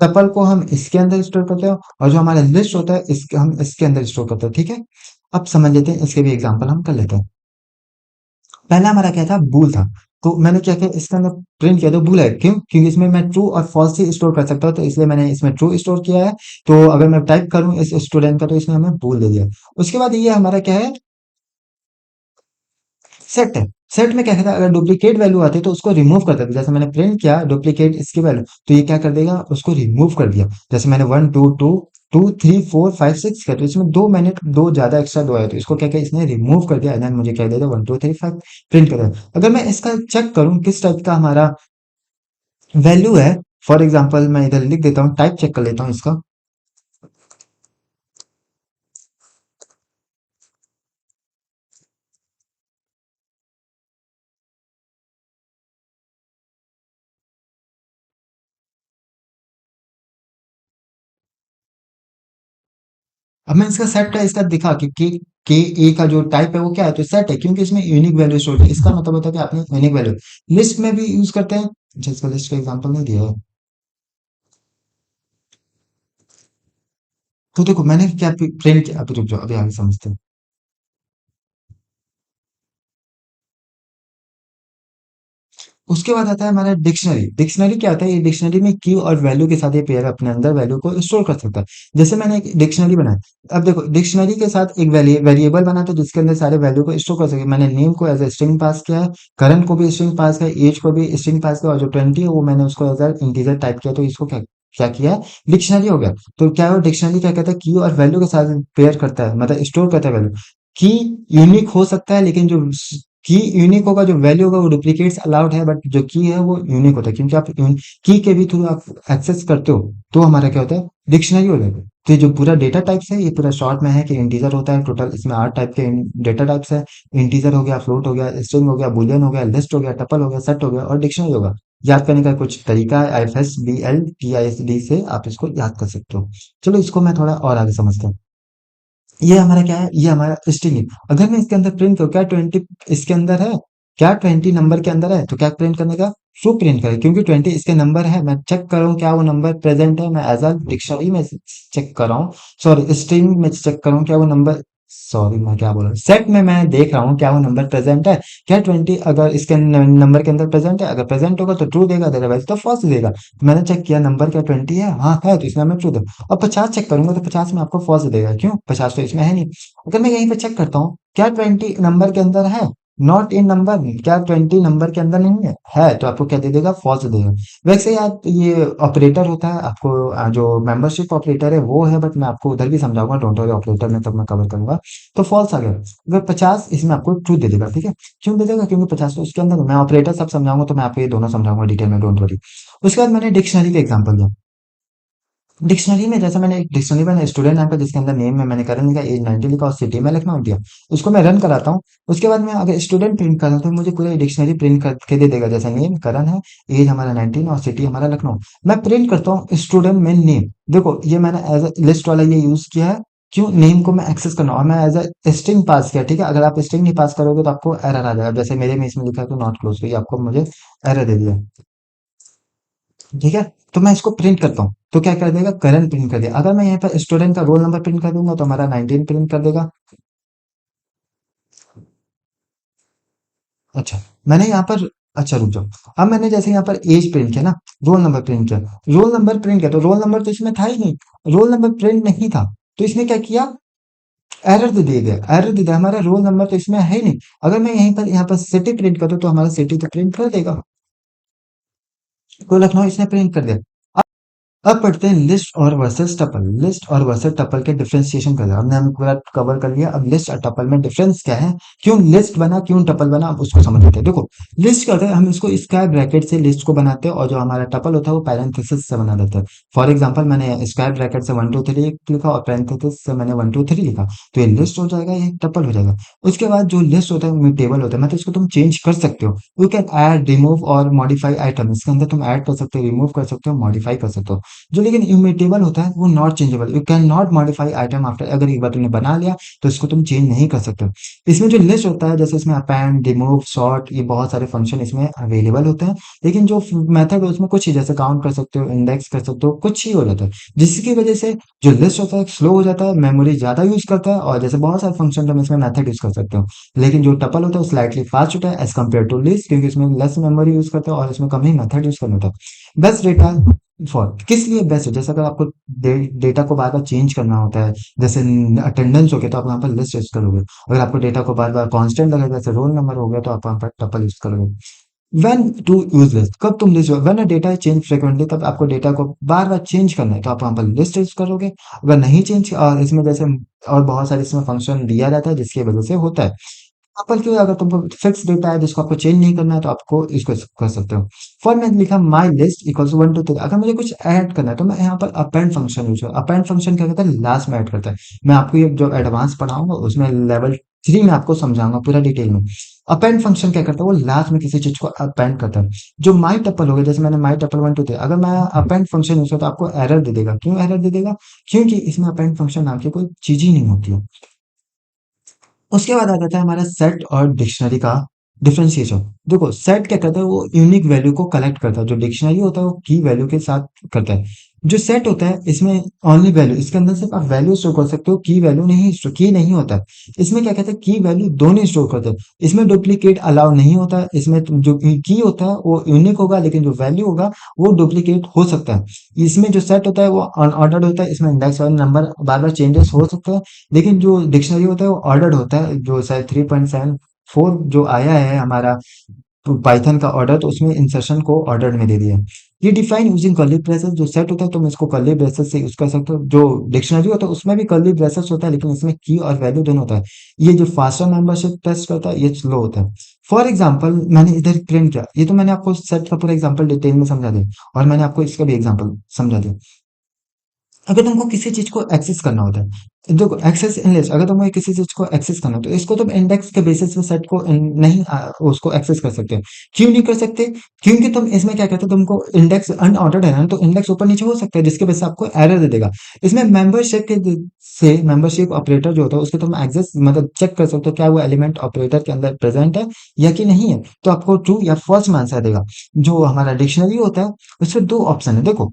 टपल को हम इसके अंदर स्टोर करते हैं, और जो हमारा लिस्ट होता है इसके हम इसके अंदर स्टोर करते हैं। ठीक है, अब समझ लेते हैं, इसके भी एग्जांपल हम कर लेते हैं। पहला हमारा क्या था, बूल था। तो मैंने क्या किया, इसके अंदर प्रिंट किया तो बूल है। क्यों, क्योंकि इसमें मैं true or false he store कर सकता हूँ, तो इसलिए मैंने इसमें ट्रू स्टोर किया है। तो अगर मैं टाइप करूँ इस स्टूडेंट का तो इसने हमें बूल दे दिया। उसके बाद ये हमारा क्या है, सेट है। सेट में क्या कहता है, अगर डुप्लीकेट वैल्यू आती है तो उसको रिमूव कर देता है। जैसे मैंने प्रिंट किया डुप्लीकेट इसकी वैल्यू, तो ये क्या कर देगा, उसको रिमूव कर दिया। जैसे मैंने 1 2 2 2 3 4 5 6 किया, तो इसमें दो मैंने दो ज्यादा एक्स्ट्रा दो आया, तो इसको क्या किया, इसने रिमूव कर दिया। एंड मुझे क्या दे दिया, 1 2 3 5 प्रिंट कर दिया। अगर मैं इसका चेक करूं किस टाइप का हमारा वैल्यू है, फॉर एग्जाम्पल मैं इधर लिख देता हूँ, टाइप चेक कर लेता हूँ इसका। अब मैं इसका सेट का इसका दिखा कि के ए का जो टाइप है वो क्या है, तो सेट है, क्योंकि इसमें यूनिक वैल्यू स्टोर है। इसका मतलब होता है कि आपने यूनिक वैल्यू लिस्ट में भी यूज करते हैं। जिसका लिस्ट का एग्जांपल नहीं दिया है, तो देखो मैंने क्या प्रिंट किया, अभी रुक जाओ, अभी आगे समझते हैं। उसके बाद आता है हमारा डिक्शनरी। डिक्शनरी क्या होता है, ये डिक्शनरी में की और वैल्यू के साथ ये पेयर अपने अंदर वैल्यू को स्टोर कर सकता है। जैसे मैंने एक डिक्शनरी बनाया, अब देखो डिक्शनरी के साथ एक वेरिएबल बना था जिसके अंदर सारे वैल्यू को स्टोर कर सके। मैंने नेम को एज ए स्ट्रिंग पास किया है, करंट को भी स्ट्रिंग पास किया, एज को भी स्ट्रिंग पास किया, और जो 20 है वो मैंने उसको एज ए इंटीजर टाइप किया, तो इसको क्या क्या किया है, डिक्शनरी हो गया। तो क्या है, डिक्शनरी क्या कहता है, की और वैल्यू के साथ पेयर करता है, मतलब स्टोर करता है वैल्यू। की यूनिक हो सकता है, लेकिन जो की यूनिक होगा, जो वैल्यू होगा वो डुप्लीकेट्स अलाउड है, बट जो की है वो यूनिक होता है, क्योंकि आप की के भी थ्रू आप एक्सेस करते हो, तो हमारा क्या होता है, डिक्शनरी हो जाएगा। तो ये जो पूरा डेटा टाइप्स है, ये पूरा शॉर्ट में है कि इंटीजर होता है, टोटल इसमें 8 टाइप के डेटा टाइप्स है। इंटीजर हो गया, फ्लोट हो गया, स्ट्रिंग हो गया, बुलियन हो गया, लिस्ट हो गया, टपल हो गया, सेट हो गया, और डिक्शनरी होगा। याद करने का कुछ तरीका है, IFSBLTISD से आप इसको याद कर सकते हो। चलो इसको मैं थोड़ा और आगे समझता हूँ। ये हमारा क्या है, ये हमारा स्ट्रिंग है। अगर मैं इसके अंदर प्रिंट करूँ, क्या 20 इसके अंदर है, क्या 20 नंबर के अंदर है, तो क्या प्रिंट करने का, ट्रू प्रिंट करे, क्योंकि 20 इसके नंबर है। मैं चेक कर रहा हूँ क्या वो नंबर प्रेजेंट है, मैं एज अ डिक्शनरी में चेक कर रहा हूँ, सॉरी स्ट्रिंग में चेक कर रहा हूँ क्या वो नंबर, सॉरी मैं क्या बोल रहा हूँ, सेट में मैं देख रहा हूँ क्या वो नंबर प्रेजेंट है। क्या 20 अगर इसके नंबर के अंदर प्रेजेंट है, अगर प्रेजेंट होगा तो ट्रू देगा, अदरवाइज तो फॉल्स देगा। तो मैंने चेक किया नंबर क्या 20 है, हाँ है, तो इसमें मैं ट्रू। और 50 चेक करूंगा तो 50 में आपको फॉल्स देगा, क्यों, 50 तो इसमें है नहीं। अगर मैं यहीं पे चेक करता हूँ क्या 20 नंबर के अंदर है, नॉट इन नंबर, क्या 20 नंबर के अंदर नहीं है तो आपको क्या दे देगा, फॉल्स देगा। वैसे यार ये ऑपरेटर होता है, आपको जो मेंबरशिप ऑपरेटर है वो है, बट मैं आपको उधर भी समझाऊंगा, डोंट वरी, ऑपरेटर में तब मैं कवर करूंगा। तो फॉल्स आ गया। अगर 50 इसमें आपको ट्रू दे देगा, ठीक है, क्यों दे देगा, क्योंकि 50 तो उसके अंदर, मैं ऑपरेटर सब समझाऊंगा, तो मैं आपको ये दोनों समझाऊंगा डिटेल में, डोंट वरी। उसके बाद मैंने डिक्शनरी का एग्जाम्पल दिया। डिक्शनरी में जैसे मैंने एक डिक्शनरी में स्टूडेंट नाम का, जिसके अंदर नेम में मैंने करण लिखा, एज 19 लिखा, और सिटी में लखनऊ दिया। उसको मैं रन कराता हूँ। उसके बाद मैं अगर स्टूडेंट प्रिंट करता हूँ तो मुझे पूरा डिक्शनरी प्रिंट करके दे देगा, जैसे नेम करण है, एज हमारा 19 और सिटी हमारा लखनऊ। मैं प्रिंट करता हूँ स्टूडेंट में नेम। देखो ये मैंने एज अ लिस्ट वाला ये यूज किया है, क्यों, नेम को मैं एक्सेस करना, और मैं एज अ स्ट्रिंग पास किया, ठीक है। अगर आप स्ट्रिंग नहीं पास करोगे तो आपको एरर आ जाएगा, जैसे मेरे में इसमें लिखा है तो नॉट क्लोज, तो ये आपको मुझे एरर दे दिया, ठीक है। तो मैं इसको प्रिंट करता हूँ, तो क्या कर देगा, करंट प्रिंट कर दिया। अगर मैं यहाँ पर स्टूडेंट का रोल नंबर प्रिंट कर दूंगा तो हमारा 19 प्रिंट कर देगा। अच्छा, मैंने यहाँ पर, अच्छा रुक जाओ, अब मैंने जैसे यहाँ पर एज प्रिंट किया ना, रोल नंबर प्रिंट किया, रोल नंबर प्रिंट किया, तो रोल नंबर तो इसमें था ही नहीं, रोल नंबर प्रिंट नहीं था, तो इसने क्या किया, एरर दे दिया, एरर दे दिया, हमारा रोल नंबर तो इसमें है ही नहीं। अगर मैं यहीं पर यहाँ पर सिटी प्रिंट कर दूं तो हमारा सिटी तो प्रिंट कर देगा, तो लखनऊ इसने प्रिंट कर दिया। अब पढ़ते हैं लिस्ट और वर्सेस टपल। लिस्ट और वर्सेस टपल के डिफरेंशिएशन कर, हमने हम पूरा कवर कर लिया। अब लिस्ट और टपल में डिफरेंस क्या है, क्यों लिस्ट बना, क्यों टपल बना, अब उसको समझ लेते हैं। देखो लिस्ट क्या होता है, हम इसको स्क्वायर ब्रैकेट से लिस्ट को बनाते हैं, और जो हमारा टपल होता है वो पैरेंथेसिस से बना देते हैं। फॉर एग्जांपल मैंने स्क्वायर ब्रैकेट से 1 2 3 लिखा, और पैरेंथेसिस से मैंने 1 2 3 लिखा, तो ये लिस्ट हो जाएगा, ये टपल हो जाएगा। उसके बाद जो लिस्ट होता है टेबल होता है, मतलब इसको तुम चेंज कर सकते हो, यू कैन ऐड, रिमूव और मॉडिफाई आइटम, इसके अंदर तुम ऐड कर सकते हो, रिमूव कर सकते हो, मॉडिफाई कर सकते हो। जो लेकिन इम्यूटेबल होता है वो not changeable, you can not modify item after, अगर एक बार तुमने बना लिया तो इसको तुम चेंज नहीं कर सकते। इसमें जो लिस्ट होता है, जैसे इसमें अपेंड, रिमूव, सॉर्ट, ये बहुत सारे फंक्शन इसमें अवेलेबल होते हैं, लेकिन जो मेथड है उसमें कुछ ही, जैसे काउंट कर सकते हो, इंडेक्स कर सकते हो, कुछ ही हो जाता है, जिसकी वजह से जो लिस्ट होता है स्लो हो जाता है, मेमोरी ज्यादा यूज करता है, और जैसे बहुत सारे फंक्शन हम इसमें मेथड यूज कर सकते हो। लेकिन जो टपल होता है वो स्लाइटली फास्ट होता है एज कम्पेयर टू लिस्ट, क्योंकि इसमें लेस मेमोरी यूज करता है और इसमें कम ही मेथड यूज करना होता है। बेस्ट डेटा फॉर किस लिए बेस्ट है, जैसे अगर आपको डेटा को बार बार चेंज करना होता है, जैसे अटेंडेंस हो गया तो आप यहाँ पर लिस्ट यूज करोगे। अगर आपको डेटा को बार बार कांस्टेंट लगेगा, जैसे रोल नंबर हो गया, तो आप वहाँ पर टपल यूज करोगे। व्हेन टू यूज लिस्ट, कब तुम list, when data change frequently, तब आपको डेटा को बार बार चेंज करना है तो आप वहाँ पर लिस्ट यूज करोगे। अगर नहीं चेंज, और इसमें जैसे और बहुत सारे इसमें फंक्शन दिया रहता है जिसकी वजह से होता है। एप्पल क्यों, अगर तुमको फिक्स डेटा है जिसको आपको चेंज नहीं करना है तो आपको इसको कर सकते हो। फॉर मैं लिखा माई लिस्ट इक्वल्स 1 2 3, अगर मुझे कुछ ऐड करना है तो मैं यहाँ पर अपेंड फंक्शन यूज करूँ। अपेंड फंक्शन क्या करता है, लास्ट में ऐड करता है। मैं आपको ये जो एडवांस पढ़ाऊंगा उसमें लेवल 3 में आपको समझाऊंगा पूरा डिटेल में। अपेंड फंक्शन क्या करता है, वो लास्ट में किसी चीज को अपेंड करता है। जो माई टपल हो गया, जैसे मैंने माई टपल 1 2 3, अगर मैं अपेंड फंक्शन यूज करूँ तो आपको एरर दे देगा, क्यों एरर दे देगा, क्योंकि इसमें अपेंड फंक्शन नाम की कोई चीज ही नहीं होती है। उसके बाद आ जाता है हमारा सेट और डिक्शनरी का डिफरेंशिएशन। देखो सेट क्या करता है, वो यूनिक वैल्यू को कलेक्ट करता है, जो डिक्शनरी होता है वो की वैल्यू के साथ करता है। जो सेट होता है इसमें ओनली वैल्यू, इसके अंदर सिर्फ आप वैल्यू स्टोर कर सकते हो, की वैल्यू नहीं, की नहीं होता है। इसमें क्या कहते हैं, की वैल्यू दोनों स्टोर करते हैं। इसमें डुप्लीकेट अलाउ नहीं होता है। इसमें जो की होता है वो यूनिक होगा, लेकिन जो वैल्यू होगा वो डुप्लीकेट हो सकता है। इसमें जो सेट होता है वो अनऑर्डर्ड होता है, इसमें इंडेक्स वाले नंबर बार बार चेंजेस हो सकते हैं। लेकिन जो डिक्शनरी होता है वो ऑर्डर्ड होता है, जो शायद 3.74 जो आया है हमारा पाइथन का ऑर्डर, तो उसमें इंसर्शन को ऑर्डर में दे दिया है। ये डिफाइन यूजिंग कर्ली ब्रेसेस, जो सेट होता है तुम इसको कर्ली ब्रेसेस से यूज कर सकते हो। जो डिक्शनरी होता है उसमें भी कर्ली ब्रेसेस होता है, लेकिन इसमें की और वैल्यू दोनों होता है। ये जो फास्टर मेंबरशिप टेस्ट करता है ये स्लो होता है। फॉर एग्जाम्पल मैंने इधर प्रिंट किया, ये तो मैंने आपको सेट का पूरा एग्जाम्पल डिटेल में समझा दिया, और मैंने आपको इसका भी एग्जाम्पल समझा दिया। अगर तुमको किसी चीज को एक्सेस करना होता है, देखो एक्सेस इन लिस्ट, अगर तुम्हें किसी चीज को एक्सेस करना हो तो इसको तुम इंडेक्स के बेसिस पे सेट को नहीं उसको एक्सेस कर सकते। क्यों नहीं कर सकते? क्योंकि तुम इसमें क्या कहते हो, तुमको इंडेक्स अनऑर्डर्ड है ना, तो इंडेक्स ऊपर नीचे हो सकता है, जिसके वजह से आपको एरर दे देगा। इसमें मेंबरशिप के से मेंबरशिप ऑपरेटर जो होता है उसको तुम एक्सेस मतलब चेक कर सकते हो, क्या वो एलिमेंट ऑपरेटर के अंदर प्रेजेंट है या कि नहीं है, तो आपको ट्रू या फॉल्स में आंसर देगा। जो हमारा डिक्शनरी होता है उसमें दो ऑप्शन है, देखो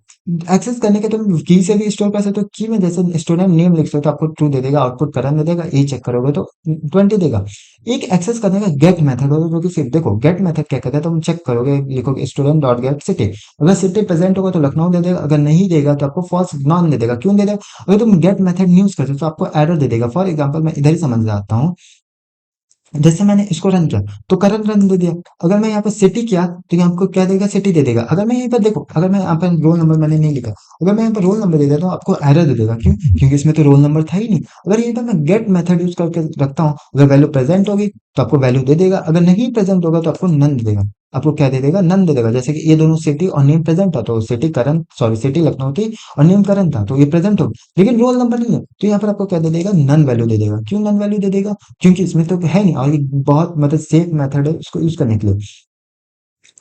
एक्सेस करने के तुम की से भी स्टोर कर सकते हो। की में जैसे स्टूडेंट नेम लिख सकते हो तो आपको ट्रू दे देगा, आउटपुट करंट दे देगा, ए चेक करोगे तो 20 देगा। एक एक्सेस करने का गेट मेथड होगा, जो कि सिर्फ देखो गेट मेथड क्या कहता है, तुम चेक करोगे, लिखोगे स्टूडेंट डॉट गेट सिटी, अगर सिटी प्रेजेंट होगा तो लखनऊ दे देगा, अगर नहीं देगा तो आपको फॉल्स नॉन दे देगा। क्यों दे देगा? अगर तुम गेट मेथड यूज करते हो तो आपको एरर दे देगा। फॉर एग्जाम्पल मैं इधर ही समझ जाता हूँ, जैसे मैंने इसको रन किया तो करंट रन दे दिया। अगर मैं यहाँ पर सिटी किया तो यहाँ आपको क्या देगा, सिटी दे देगा। अगर मैं यहाँ पर देखो, अगर मैं यहाँ पर रोल नंबर मैंने नहीं लिखा, अगर मैं यहाँ पर रोल नंबर दे देता हूँ आपको एरर दे देगा। क्यों? क्योंकि इसमें तो रोल नंबर था ही नहीं। अगर यहीं पर मैं गेट मेथड यूज करके रखता हूँ, अगर वैल्यू प्रेजेंट होगी तो आपको वैल्यू दे देगा, अगर नहीं प्रेजेंट होगा तो आपको नन दे देगा। आपको क्या दे देगा? नन दे देगा। जैसे कि ये दोनों सिटी और नेम प्रेजेंट था तो सिटी करण सॉरी सिटी लखनऊ थी और नेम करण था तो ये प्रेजेंट हो, लेकिन रोल नंबर नहीं है तो यहाँ पर आपको क्या दे देगा? नन वैल्यू दे देगा। क्यों नन वैल्यू दे देगा? क्योंकि इसमें तो है नहीं, और ये बहुत मतलब सेफ मेथड है उसको यूज करने के लिए।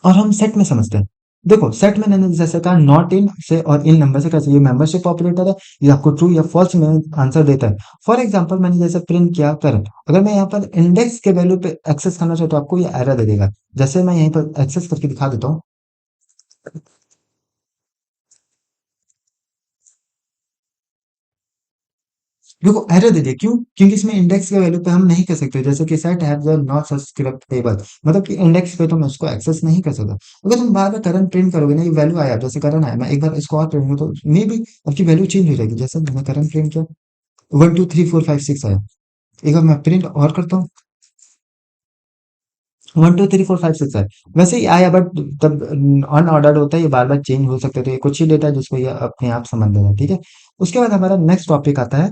और हम सेट में समझते हैं, देखो सेट में मैंने जैसे कहा नॉट इन से और इन नंबर से कैसे, ये मेंबरशिप ऑपरेटर है, ये आपको ट्रू या फॉल्स में आंसर देता है। फॉर एग्जांपल मैंने जैसे प्रिंट किया करंट, अगर मैं यहाँ पर इंडेक्स के वैल्यू पे एक्सेस करना चाहूँ तो आपको ये एरर दे देगा। जैसे मैं यहीं पर एक्सेस करके दिखा देता हूँ, देखो एरर दे दिया। क्यों? क्योंकि इसमें इंडेक्स के वैल्यू पे हम नहीं कर सकते, जैसे कि set have not subscribe table, मतलब कि इंडेक्स पे तो मैं उसको एक्सेस नहीं कर सकता। अगर तुम बार बार करंट प्रिंट करोगे ना, ये वैल्यू आया जैसे करंट आया, मैं एक बार इसको और प्रिंट तो मे बी आपकी वैल्यू चेंज हो जाएगी। जैसे मैंने करंट प्रिंट किया 1 2 3 4 5 6 आया, एक बार मैं प्रिंट और करता हूँ 1 2 3 4 5 6 है, वैसे ही आया, बट तब अनऑर्डर्ड होता है, ये बार बार चेंज हो सकता है, तो ये कुछ ही डेटा है जिसको ये अपने आप समझ लेना। ठीक है, उसके बाद हमारा नेक्स्ट टॉपिक आता है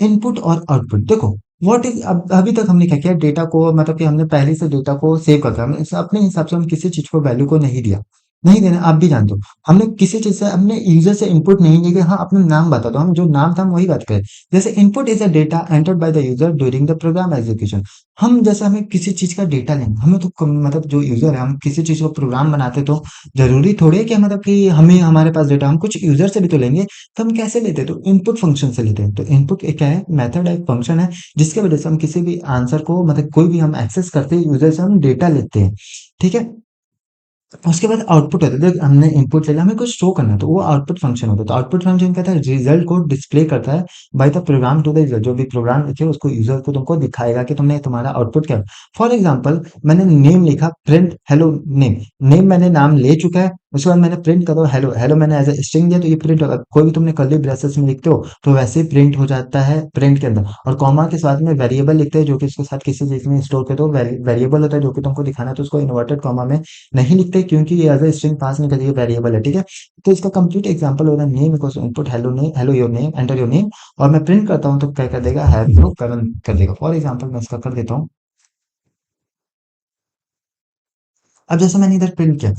इनपुट और आउटपुट। देखो व्हाट इज, अब अभी तक हमने क्या किया, डेटा को मतलब कि हमने पहले से डेटा को सेव कर दिया, हमने अपने हिसाब से हम किसी चीज को वैल्यू को नहीं दिया, नहीं देना, आप भी जानते हो। हमने किसी चीज से हमने यूजर से इनपुट नहीं लिया, हाँ अपना नाम बता दो, हम जो नाम था हम वही बात करें। जैसे input is a data entered by the user during the program execution. हम जैसे हमें किसी चीज का डेटा लेंगे, हमें तो मतलब जो यूजर है, हम किसी चीज को प्रोग्राम बनाते तो जरूरी थोड़ी है कि मतलब कि हमें हमारे पास डेटा, हम कुछ यूजर से भी तो लेंगे। तो हम कैसे लेते हैं? तो इनपुट फंक्शन से लेते हैं। तो इनपुट एक क्या है, मेथड है, फंक्शन है, जिसके वजह से हम किसी भी आंसर को मतलब कोई भी हम एक्सेस करते हैं यूजर से, हम डेटा लेते हैं। ठीक है, उसके बाद आउटपुट होता है, देख हमने इनपुट ले लिया, हमें कुछ शो करना है तो वो आउटपुट फंक्शन होता है। तो आउटपुट फंक्शन कहता है रिजल्ट को डिस्प्ले करता है by the program to the user, जो भी प्रोग्राम लिखे उसको यूजर को तुमको दिखाएगा कि तुमने तुम्हारा आउटपुट क्या है। फॉर एग्जाम्पल मैंने नेम लिखा, प्रिंट हेलो नेम, नेम मैंने नाम ले चुका है, उसके बाद मैंने प्रिंट करो हेलो, हेलो मैंने एज ए स्ट्रिंग दिया तो ये प्रिंट होगा। कोई भी तुमने कर्ली ब्रेसेस में लिखते हो तो वैसे ही प्रिंट हो जाता है प्रिंट के अंदर। और कॉमा के साथ में वेरिएबल लिखते हैं जो कि इसके साथ किसी चीज में स्टोर करते हो, वेरिएबल होता है जो कि तुमको दिखाना है, तो उसको इन्वर्टेड कॉमा में नहीं लिखते क्योंकि ये एज अ स्ट्रिंग पास नहीं करती, वेरिएबल है। ठीक है, तो इसका कंप्लीट एग्जांपल होगा name equals input hello name, hello your name, enter your name, और मैं प्रिंट करता हूँ तो क्या कर देगा, हैव यू करण कर देगा। फॉर एग्जांपल मैं इसका कर देता हूँ। अब जैसे मैंने इधर प्रिंट किया,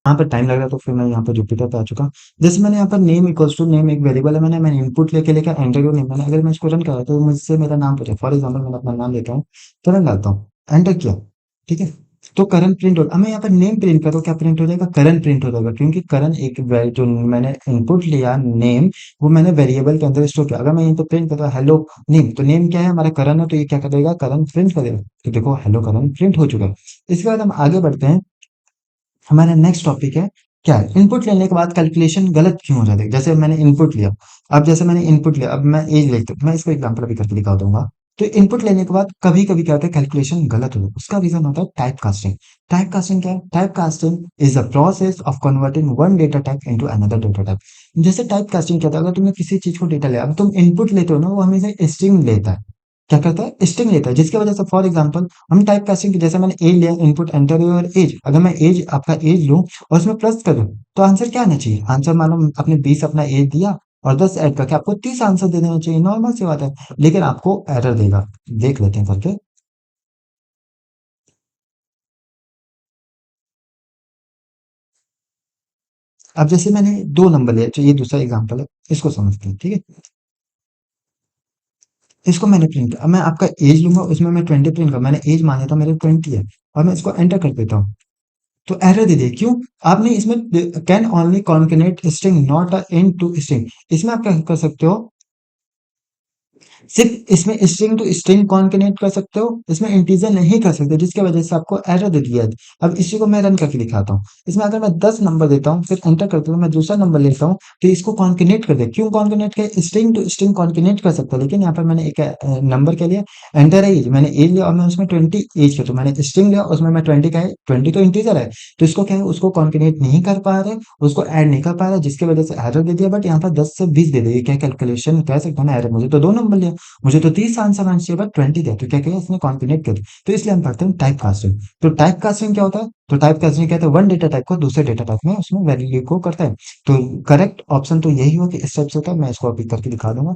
यहाँ पर टाइम लग रहा है तो फिर मैं यहाँ पर जुपिटर पे आ चुका। जैसे मैंने यहाँ पर नेम इक्वल्स टू नेम एक वेरिएबल है, मैंने इनपुट लेके लेकर एंटर योर नेम, मैंने अगर मैं इसको रन करा तो मुझसे मेरा नाम पूछे, फॉर एग्जांपल मैंने अपना नाम लेता हूँ, तो रन डालता हूँ, एंटर किया। ठीक है, तो करंट प्रिंट हो, अब मैं यहाँ पर नेम प्रिंट करूँ, क्या प्रिंट हो जाएगा? करंट प्रिंट हो जाएगा, क्योंकि करंट एक जो मैंने इनपुट लिया नेम, वो मैंने वेरिएबल के अंदर स्टोर किया। अगर मैं यहीं पे प्रिंट करता हेलो नेम, तो नेम क्या है हमारा? करंट है, तो ये क्या करेगा? करंट प्रिंट करेगा। तो देखो हेलो करंट प्रिंट हो चुका है। इसके बाद हम आगे बढ़ते हैं। हमारा नेक्स्ट टॉपिक है क्या है? इनपुट लेने के बाद कैलकुलेशन गलत क्यों हो जाती है? जैसे मैंने इनपुट लिया, अब जैसे मैंने इनपुट लिया, अब मैं एज लिखता हूँ, मैं इसको एग्जांपल अभी करके दिखा दूंगा। तो इनपुट लेने के बाद कभी कभी क्या होता है? कैलकुलेशन गलत हो जाता है। उसका रीजन होता है टाइप कास्टिंग। टाइप कास्टिंग क्या है? Type casting is the process of converting one data type into another data type. जैसे टाइप कास्टिंग क्या होता है? अगर तुमने किसी चीज को डेटा लिया, अब तुम इनपुट लेते हो ना, वो हमेशा स्ट्रिंग लेता है। क्या करता है? स्ट्रिंग लेता है, जिसकी वजह से फॉर एग्जांपल हम टाइप कास्टिंग की, जैसे मैंने एज लिया, इनपुट एंटर योर एज, अगर मैं एज आपका एज लूं और उसमें प्लस कर दूं, तो आंसर क्या आना चाहिए? आंसर मानो आपने 20 अपना एज दिया और 10 ऐड करके आपको 30 आंसर दे देना चाहिए, नॉर्मल सी बात है। लेकिन आपको एरर देगा। देख लेते हैं करके। अब जैसे मैंने 2 नंबर लिया, तो ये दूसरा एग्जांपल है, इसको समझते हैं, ठीक है? इसको मैंने प्रिंट, अब मैं आपका एज लूंगा, उसमें मैं 20 प्रिंट करूँ, मैंने एज मान लेता हूँ मेरे 20 है, और मैं इसको एंटर कर देता हूँ, तो एरर दे दे। क्यों? आपने इसमें can only concatenate string not a int to string. इसमें आप क्या कर सकते हो? सिर्फ इसमें स्ट्रिंग टू स्ट्रिंग कॉन्केनेट कर सकते हो, इसमें इंटीजर नहीं कर सकते, जिसकी वजह से आपको एरर दे दिया है। अब इसी को मैं रन करके दिखाता हूँ। इसमें अगर मैं 10 नंबर देता हूँ, फिर एंटर करता हूँ, मैं दूसरा नंबर लेता हूँ, तो इसको कॉन्केनेट कर दे। क्यों कॉन्केनेट कर? स्ट्रिंग टू स्ट्रिंग कॉन्केनेट कर सकता है, लेकिन यहाँ पर मैंने एक नंबर के लिए एंटर एज, मैंने एज लिया और मैं उसमें 20 एज किया, तो मैंने स्ट्रिंग लिया, उसमें मैं 20 का है, 20 तो इंटीजर है, तो इसको क्या है? उसको कॉन्केनेट नहीं कर पा रहे, उसको ऐड नहीं कर पा रहे, जिसकी वजह से एरर दे दिया। बट यहाँ पर 10 से 20 दे दिया, क्या कैलकुलेशन कह सकते हो ना एरर? मुझे तो 2 नंबर लिया, मुझे तो 30 आंसर आना चाहिए, बट 20 दिया, तो क्या किया इसने? कॉन्केनेट कर दिया। तो इसलिए हम पढ़ते हैं टाइप कास्टिंग। तो टाइप कास्टिंग क्या होता है? तो टाइप कास्टिंग कहते हैं वन डेटा टाइप को दूसरे डेटा टाइप में उसमें वैल्यू को करता है। तो करेक्ट ऑप्शन तो यही हो कि इस टाइप से होता है। मैं इसको अभी करके दिखा दूंगा।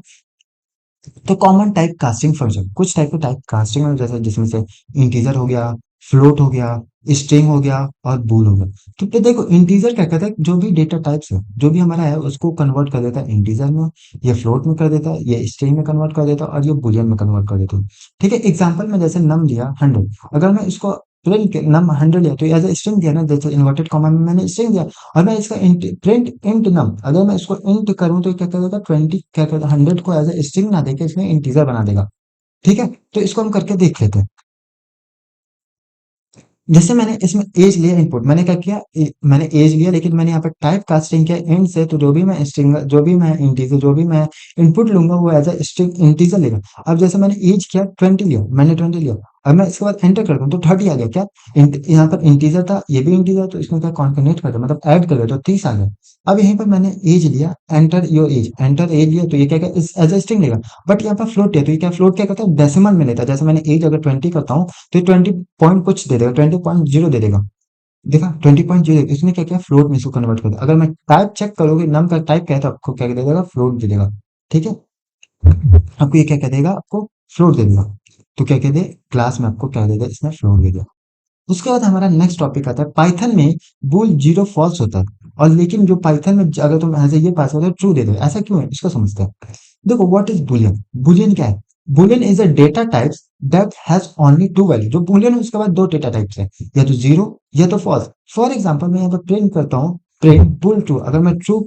तो कॉमन टाइप कास्टिंग फंक्शन, कुछ टाइप के टाइप कास्टिंग है, जैसे जिसमें से इंटीजर हो गया, फ्लोट हो गया, स्ट्रिंग हो गया और बूल हो गया। तो फिर देखो इंटीजर क्या कहता है? जो भी डेटा टाइप्स है, जो भी हमारा है, उसको कन्वर्ट कर देता है इंटीजर में, ये फ्लोट में कर देता है, ये स्ट्रिंग में कन्वर्ट कर देता है, और ये बुलियन में कन्वर्ट कर देता है। ठीक है? एग्जाम्पल में जैसे नम दिया 100, अगर मैं इसको प्रिंट नम 100 लिया, तो एज ए स्ट्रिंग दिया ना, जैसे इन्वर्टेड कॉमा में मैंने स्ट्रिंग दिया, और मैं इसका प्रिंट इंट नम, अगर मैं इसको इंट करूं, तो क्या करेगा? 20 क्या करेगा? 100 को एज ए स्ट्रिंग ना देके इसमें इंटीजर बना देगा। ठीक है? तो इसको हम करके देख लेते हैं। जैसे मैंने इसमें एज लिया इनपुट, मैंने क्या किया? मैंने एज लिया, लेकिन मैंने यहाँ पर टाइप कास्टिंग किया एंड से, तो जो भी मैं स्ट्रिंग, जो भी मैं इंटीजर, जो भी मैं इनपुट लूंगा, वो एज अ स्ट्रिंग इंटीजर लेगा। अब जैसे मैंने एज किया 20 लिया, मैंने 20 लिया, अब मैं इसके बाद एंटर करता हूँ, तो 30 आ गया। क्या? यहाँ पर इंटीजर था, ये भी इंटीजर, तो इसमें क्या कॉन्केनेट कर दिया, मतलब ऐड कर दिया, तो 30 आ गया। अब यहीं पर मैंने एज लिया, enter your age, enter age लिया, तो ये क्या इस एज अ स्ट्रिंग लेगा। बट यहाँ पर फ्लोट है, तो ये क्या फ्लोट क्या करता है? डेसिमल में लेता है। जैसे मैंने एज अगर 20 करता हूँ, तो 20 पॉइंट कुछ दे देगा, 20.0 दे देगा। देखा? 20.0, इसने क्या किया? फ्लोट में इसको कन्वर्ट कर दिया। अगर मैं टाइप चेक करोगे, नम का टाइप क्या है, तो आपको क्या दे देगा? फ्लोट दे देगा। ठीक है? आपको ये क्या कह देगा? आपको फ्लोट दे देगा। तो क्या कह दे? क्लास में आपको क्या दे दे? इसमें फ्लोट दे दिया। उसके बाद हमारा नेक्स्ट टॉपिक आता है, पाइथन में बुल जीरो फॉल्स होता है, और लेकिन जो पाइथन में अगर तुम ऐसे ये पास होता है ट्रू दे दो, ऐसा क्यों है? इसको समझते हैं। देखो व्हाट इज बुलियन? बुलियन क्या है? Boolean is a data types that has only two value. जो बुलियन है उसके बाद दो डेटा टाइप्स है, या तो जीरो या तो फॉल्स। फॉर एग्जांपल मैं यहाँ पर प्रिंट करता हूँ, प्रिंट बुल ट्रू, अगर मैं ट्रू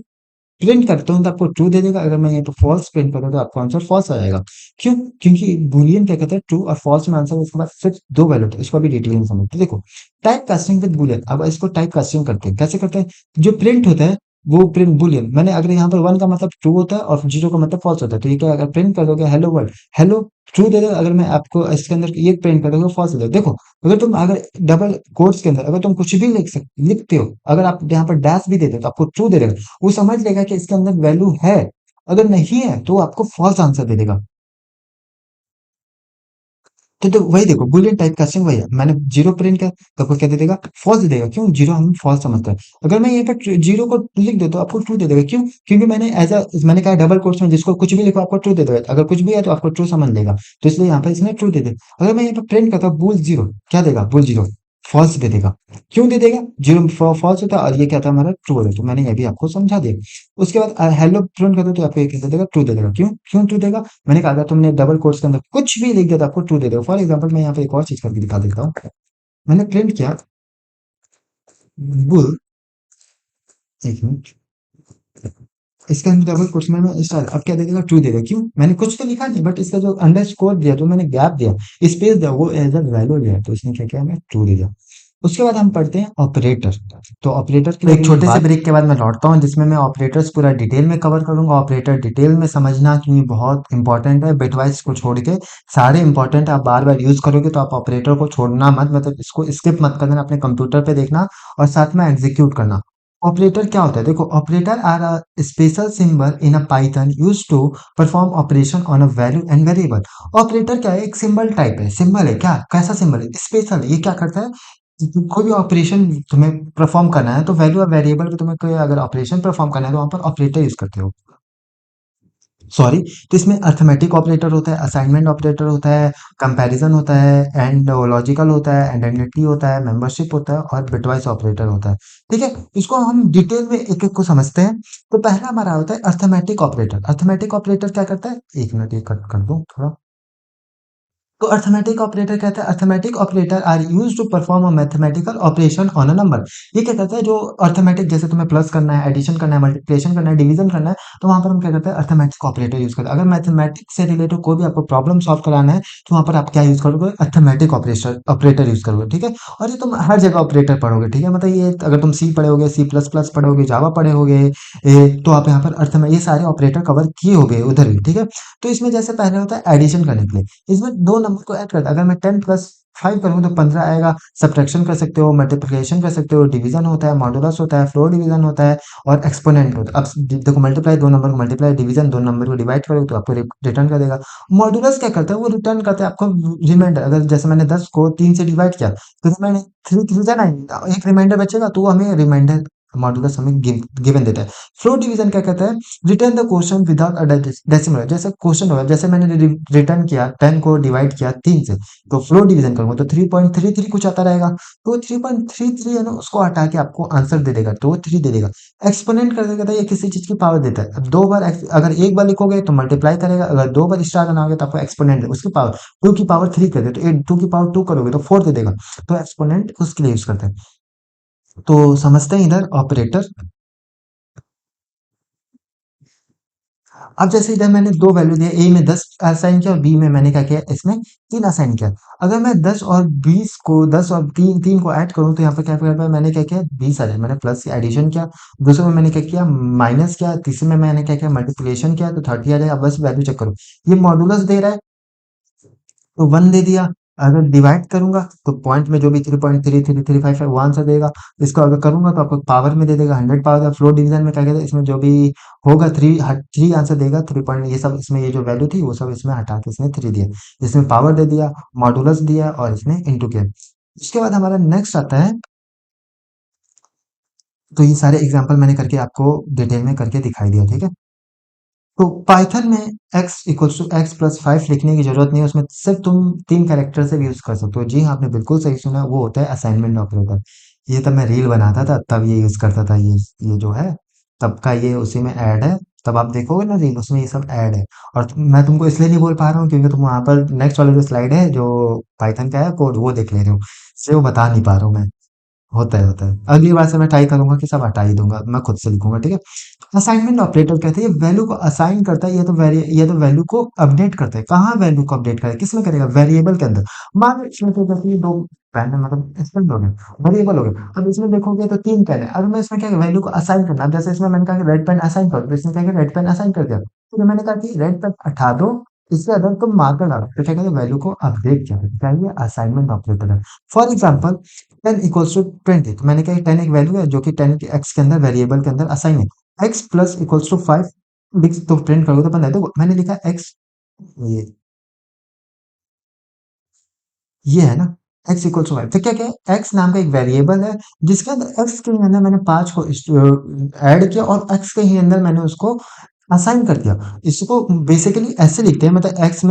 प्रिंट करता हूँ तो आपको ट्रू दे देगा, अगर मैं यहाँ पे फॉल्स प्रिंट करता हूँ तो आपको आंसर फॉल्स आ जाएगा। क्यों? क्योंकि बुलियन क्या कहता है? ट्रू और फॉल्स में आंसर, उसके बाद सिर्फ दो वैल्यू थे। इसको भी डिटेल में समझते हैं। देखो टाइप कास्टिंग विद बुलियन, अब इसको टाइप कास्टिंग करते हैं, कैसे करते हैं? जो प्रिंट होता है वो प्रिंट बुलियन, मैंने अगर यहाँ पर वन का मतलब ट्रू होता है और जीरो का मतलब फॉल्स होता है, तो ये क्या, अगर प्रिंट कर दोगे hello world, hello true they दो, अगर मैं आपको इसके अंदर ये प्रिंट कर दोगे फॉल्स दे दो। देखो अगर तुम, अगर डबल कोट्स के अंदर अगर तुम कुछ भी लिखते हो, अगर आप यहाँ पर डैश भी दे दो, तो आपको ट्रू दे देगा। वो समझ लेगा कि इसके अंदर वैल्यू है, अगर नहीं है तो आपको फॉल्स आंसर दे देगा। तो वही देखो बुलियन टाइप कास्टिंग वही है, मैंने जीरो प्रिंट किया तो आपको क्या दे देगा? फॉल्स दे देगा। क्यों? जीरो हम फॉल्स समझते हैं। अगर मैं यहाँ पर जीरो को लिख देता हूँ, आपको ट्रू दे देगा। क्यों? क्योंकि मैंने एज अ, मैंने कहा डबल कोट्स में जिसको कुछ भी लिखो आपको ट्रू दे देगा, अगर कुछ भी है तो आपको ट्रू समझ लेगा, तो इसलिए यहाँ पर इसने ट्रू दे दिया। अगर मैं यहाँ पर प्रिंट करता हूँ बुल जीरो, क्या देगा? बुल जीरो फॉल्स दे देगा। क्यों दे देगा? जीरो फॉल्स होता है और ये क्या था हमारा? ट्रू होता है, तो मैंने ये भी आपको समझा दिया। उसके बाद हेलो प्रिंट करते तो आपको ये क्या दे देगा? ट्रू दे देगा। क्यों? क्यों ट्रू देगा? मैंने कहा अगर तुमने डबल कोट्स के अंदर कुछ भी लिख दिया तो आपको ट्रू दे देगा। फॉर एग्जांपल मैं यहाँ पे एक और चीज करके दिखा देता हूँ। मैंने प्रिंट किया बुल, एक मिनट, इसके अंदर डबल कोट्स में मैं स्टार, अब क्या दे देगा, ट्रू देगा, क्यों, मैंने कुछ तो लिखा नहीं, बट इसका जो अंडरस्कोर दिया, जो मैंने गैप दिया, स्पेस दिया, वो एज अ वैल्यू दिया, तो इसने क्या किया, मैं ट्रू दे दिया। उसके बाद हम पढ़ते हैं ऑपरेटर। तो ऑपरेटर के एक छोटे से ब्रेक के बाद मैं लौटता हूँ, जिसमें मैं ऑपरेटर्स पूरा डिटेल में कवर करूंगा। ऑपरेटर डिटेल में समझना कि बहुत इंपॉर्टेंट है, बिटवाइज को छोड़ के सारे इंपॉर्टेंट आप बार बार यूज करोगे, तो आप ऑपरेटर को छोड़ना मत, मतलब इसको स्किप मत करना, अपने कंप्यूटर पे देखना और साथ में एग्जीक्यूट करना। ऑपरेटर क्या होता है, देखो, operator are a special symbol in a Python use to perform operation on a value and variable. Operator क्या है, एक सिंबल टाइप है, सिंबल है, क्या, कैसा सिंबल है, स्पेशल है, ये क्या करता है, कोई भी ऑपरेशन तुम्हें परफॉर्म करना है, तो वैल्यू और वेरिएबल पे तुम्हें कोई अगर ऑपरेशन परफॉर्म करना है, तो वहां पर ऑपरेटर यूज करते हो, सॉरी। तो इसमें अर्थमेटिक ऑपरेटर होता है, असाइनमेंट ऑपरेटर होता है, कंपैरिजन होता है, एंड लॉजिकल होता है, एंडेंटिटी होता है, मेंबरशिप होता है, और बिटवाइज ऑपरेटर होता है। ठीक है, इसको हम डिटेल में एक एक को समझते हैं। तो पहला हमारा होता है अर्थमेटिक ऑपरेटर। अर्थमेटिक ऑपरेटर क्या करता है, एक मिनट ये कट कर दूं थोड़ा। तो अर्थमेटिक ऑपरेटर कहता है, arithmetic operator are use to perform a mathematical operation on a number. ये क्या कहता है, जो अर्थमेटिक, जैसे तुम्हें प्लस करना है, एडिशन करना है, मल्टीप्लिकेशन करना है, डिवीजन करना है, तो वहां पर हम क्या करते हैं, अर्थमेटिक ऑपरेटर यूज करते हैं। अगर मैथमेटिक्स से रिलेटेड कोई भी आपको प्रॉब्लम सॉल्व कराना है, तो वहां पर आप क्या यूज करोगे, अर्थमेटिक ऑपरेटर ऑपरेटर यूज करोगे। ठीक है, और ये तुम हर जगह ऑपरेटर पढ़ोगे। ठीक है, मतलब ये अगर तुम सी पढ़ोगे, सी प्लस प्लस पढ़ोगे, जावा पढ़ोगे, तो आप यहाँ पर अर्थ में ये सारे ऑपरेटर कवर किए होगे उधर भी। ठीक है, तो इसमें जैसे पहले होता है एडिशन करने के लिए, इसमें दो नंबर को ऐड करता है। अगर मैं 10 + 5 करूँ तो 15 आएगा। सब्ट्रैक्शन कर सकते हो, मल्टीप्लिकेशन कर सकते हो, डिवीजन होता है, मॉडुलस होता है, फ्लोर डिवीजन होता है, और एक्सपोनेंट होता है। अब देखो, मल्टीप्लाई दो नंबर को मल्टीप्लाई, डिवीजन दो नंबर को डिवाइड करोगे तो आपको रिटर्न कर देगा। मॉडुलस क्या करता है, वो रिटर्न करता है आपको रिमाइंडर। अगर जैसे मैंने 10 को 3 से डिवाइड किया, तो मैंने 3 3 जा 9, एक रिमाइंडर बचेगा, तो वो हमें रिमाइंडर मॉडुलस हमें गिवन देता है। फ्लोर डिवीजन क्या कहता है, return the question without a decimal. जैसे क्वेश्चन होगा, जैसे मैंने रिटर्न किया 10 को डिवाइड किया 3 से, तो फ्लोर डिवीजन करूंगा तो 3.33 कुछ आता रहेगा, तो 3.33 है ना, उसको हटा के आपको आंसर दे देगा, तो वो 3 दे देगा। एक्सपोनेंट कर देगा, ये किसी चीज की पावर देता है। अब दो बार अगर एक बार लिखोगे तो मल्टीप्लाई करेगा, अगर दो बार स्टार बनाओगे तो आपको एक्सपोनेंट दे उसकी पावर, 2 की पावर 3 कर दे, तो 2 की पावर 2 करोगे तो 4 दे देगा। तो एक्सपोनेंट उसके लिए यूज करते हैं। तो समझते हैं इधर ऑपरेटर। अब जैसे इधर मैंने दो वैल्यू दिया, ए में 10 असाइन किया और बी में मैंने क्या किया, इसमें 3 असाइन किया। अगर मैं 10 और 20 को, 10 और 3 3 को ऐड करूं, तो यहाँ पर क्या कर पाया, मैंने क्या किया, 20 आ जाए, मैंने प्लस से एडिशन किया। दूसरे में मैंने क्या किया, माइनस किया। तीसरे में मैंने क्या किया, मल्टीप्लिकेशन किया, तो 30 आ जाएगा। बस वैल्यू चेक करो, ये मॉडुलस दे रहा है, तो 1 दे दिया। अगर डिवाइड करूंगा तो पॉइंट में जो भी 3.3335 है वो आंसर देगा। इसको अगर करूंगा तो आपको पावर में दे देगा, 100 पावर देगा। फ्लोर डिवीजन में क्या कहते हैं, इसमें जो भी होगा 3 आंसर देगा। 3 पॉइंट ये सब, इसमें ये जो वैल्यू थी वो सब इसमें हटा के इसने 3 दिया। इसमें पावर दे दिया, मॉडुलस दिया, और इसमें इंटू किया। उसके बाद हमारा नेक्स्ट आता है, तो ये सारे एग्जांपल मैंने करके आपको डिटेल में करके दिखाई दिया। ठीक है, तो पाइथन में x = x+5 लिखने की जरूरत नहीं है, उसमें सिर्फ तुम 3 कैरेक्टर से भी यूज कर सकते हो। जी हाँ, आपने बिल्कुल सही सुना, वो होता है असाइनमेंट ऑपरेटर। ये तब मैं रील बनाता था तब ये यूज करता था, ये जो है तब का, ये उसी में ऐड है। तब आप देखोगे ना रील, उसमें ये सब ऐड है। और मैं तुमको इसलिए नहीं बोल पा रहा हूँ क्योंकि तुम वहां पर नेक्स्ट वाले जो स्लाइड है, जो पाइथन का है कोड, वो देख ले रहे हो, इसलिए वो बता नहीं पा रहा हूँ मैं। होता है, होता है। अगली बार से मैं ट्राई करूंगा कि सब हटा ही दूंगा, मैं खुद से लिखूंगा। ठीक है, असाइनमेंट ऑपरेटर कहते हैं, ये वैल्यू को असाइन करता है, ये तो वैल्यू को अपडेट करता है। कहाँ वैल्यू को अपडेट करेगा, किसमें करेगा, वेरिएबल के अंदर। मान लो इसमें तो जैसे ये दो पेन है, मतलब स्टूडेंट हो गए, वेरिएबल हो गए। अब इसमें देखोगे तो 3 पेन है। अब मैं इसमें क्या वैल्यू को असाइन करना, अब जैसे इसमें मैंने कहा कि रेड पेन असाइन कर दो, तो इसने क्या किया, रेड पेन असाइन कर दिया। फिर मैंने कहा कि रेड पेन हटा दो, इसके अंदर तुम मार्कर डालो, तो क्या कहते हैं, वैल्यू को अपडेट किया। क्या ये असाइनमेंट ऑपरेटर है। फॉर एग्जाम्पल 10 = 20, तो मैंने कहा 10 एक वैल्यू है जो कि 10 के एक्स के अंदर वेरिएबल के अंदर असाइन है। x +=5 लिख, तो प्रिंट करोगे तो बन है, तो मैंने लिखा एक्स, ये ये है ना, x = 5। तो क्या क्या है, x नाम का एक वेरिएबल है, जिसके अंदर x के ही अंदर मैंने 5 को ऐड किया, और x के ही अंदर मैंने उसको असाइन कर दिया। इसको बेसिकली ऐसे लिखते हैं, मतलब x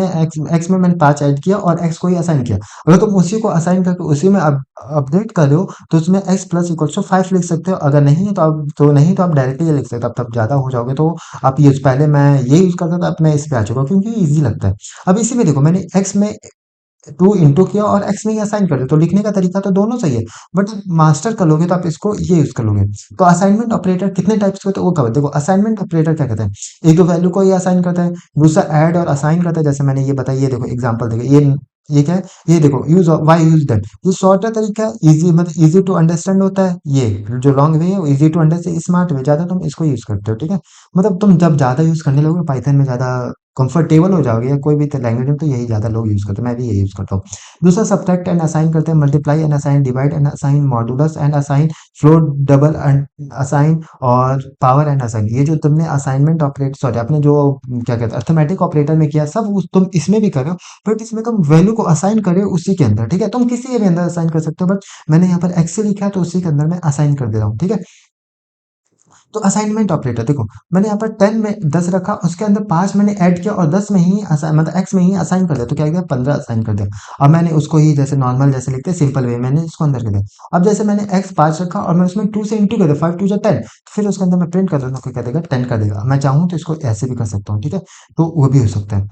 में मैंने 5 ऐड किया और x को ही असाइन किया। अगर तुम उसी को असाइन करके उसी में अपडेट कर रहे हो, तो उसमें x +=5 लिख सकते हो। अगर नहीं है तो आप, नहीं तो आप डायरेक्टली ये लिख सकते हो। अब तब ज्यादा हो जाओगे तो आप ये, पहले मैं ये यूज करता था, अब मैं इस पे आ चुका हूं क्योंकि इजी लगता है। अब इसी में देखो, मैंने x में टू इंटू किया और एक्स में ही असाइन कर दिया, तो लिखने का तरीका तो दोनों सही है, बट मास्टर कर लोगे तो आप इसको ये यूज कर लोगे। तो असाइनमेंट ऑपरेटर कितने टाइप्स के होते हैं वो कवर देखो। असाइनमेंट ऑपरेटर क्या कहते हैं, एक तो वैल्यू को ये असाइन करता है, दूसरा ऐड और असाइन करता है, जैसे मैंने ये बताया, ये देखो एग्जांपल देखो, ये क्या है, ये देखो यूज वाई यूज दैट, ये शॉर्टर तरीका है, इजी मतलब इजी टू अंडरस्टैंड होता है, ये जो लॉन्ग वे है वो easy to understand, smart way, ज्यादा तुम इसको यूज करते हो, ठीक है। मतलब तुम जब ज्यादा यूज करने लगोगे पाइथन में, ज्यादा कंफर्टेबल हो जाओगे, या कोई भी लैंग्वेज में, तो यही ज्यादा लोग यूज करते हैं, मैं भी यही यूज करता हूँ। दूसरा सब्ट्रैक्ट एंड असाइन करते हैं, multiply and assign, divide and assign, modulus and assign, float double assign, और पावर एंड असाइन। ये जो तुमने असाइनमेंट ऑपरेटर, सॉरी आपने जो क्या कहते हैं अर्थमेटिक ऑपरेटर में किया, सब तुम इसमें भी कर रहे हो, बट इसमें तुम वैल्यू को असाइन कर रहे हो उसी के अंदर, ठीक है। तुम किसी के भी अंदर असाइन कर सकते हो, बट मैंने यहाँ पर एक्स से लिखा है तो उसी के अंदर मैं असाइन कर दे रहा हूँ, ठीक है। तो असाइनमेंट ऑपरेटर देखो, मैंने यहाँ पर 10 में 10 रखा, उसके अंदर 5 मैंने ऐड किया और 10 में ही मतलब एक्स में ही असाइन कर दिया, तो क्या किया 15 असाइन कर दिया। अब मैंने उसको ही जैसे नॉर्मल जैसे लिखते हैं सिंपल वे, मैंने इसको अंदर कर दिया। अब जैसे मैंने एक्स 5 रखा और मैं उसमें 2 से इंटू कर दिया, 5 2 जा 10, फिर उसके अंदर मैं प्रिंट कर दूंगा, क्या देगा 10 कर देगा। मैं चाहूँ तो इसको ऐसे भी कर सकता हूँ, ठीक है। तो वो भी हो सकता है।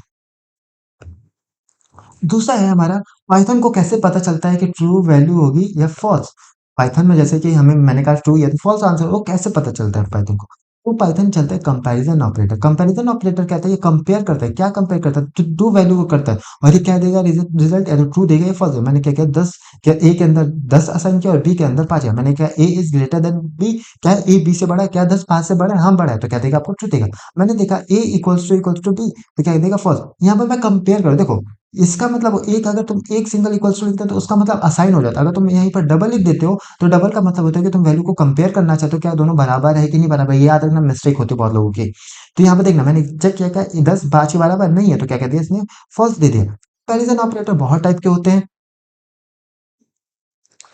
दूसरा है हमारा, पाइथन को कैसे पता चलता है कि ट्रू वैल्यू होगी या फॉल्स। पाइथन में जैसे कि हमें मैंने कहा ट्रू या तो फॉल्स आंसर, वो कैसे पता चलता है पाइथन को। वो पाइथन चलता है कंपैरिजन ऑपरेटर। कंपैरिजन ऑपरेटर कहता है ये कंपेयर करता है, क्या कंपेयर करता है, तो दो वैल्यू को करता है, और ये क्या देगा रिजल्ट, या तो ट्रू देगा या फॉल्स। मैंने क्या किया 10, क्या ए के अंदर 10 असाइन किया और बी के अंदर 5 है, मैंने क्या ए इज ग्रेटर देन बी, क्या ए बी से बड़ा है, क्या 10 5 से बड़ा है, हाँ बड़ा है, तो क्या देगा आपको ट्रू देगा। मैंने देखा ए इक्वल्स टू बी, तो क्या देगा फॉल्स। यहाँ पर मैं कंपेयर कर देखो, इसका मतलब एक, अगर तुम एक सिंगल इक्वल्स टू लिखते हो तो उसका मतलब असाइन हो जाता है। अगर तुम यहीं पर डबल लिख देते हो तो डबल का मतलब होता है कि तुम वैल्यू को कंपेयर करना चाहते हो, क्या दोनों बराबर है कि नहीं बराबर, ये याद रखना, मिस्टेक होती है बहुत लोगों की। तो यहाँ पे देखना, मैंने चेक किया क्या 10 5 के बराबर नहीं है, तो क्या कहते हैं इसने फॉल्स दे दिया। कंपैरिजन ऑपरेटर बहुत टाइप के होते हैं।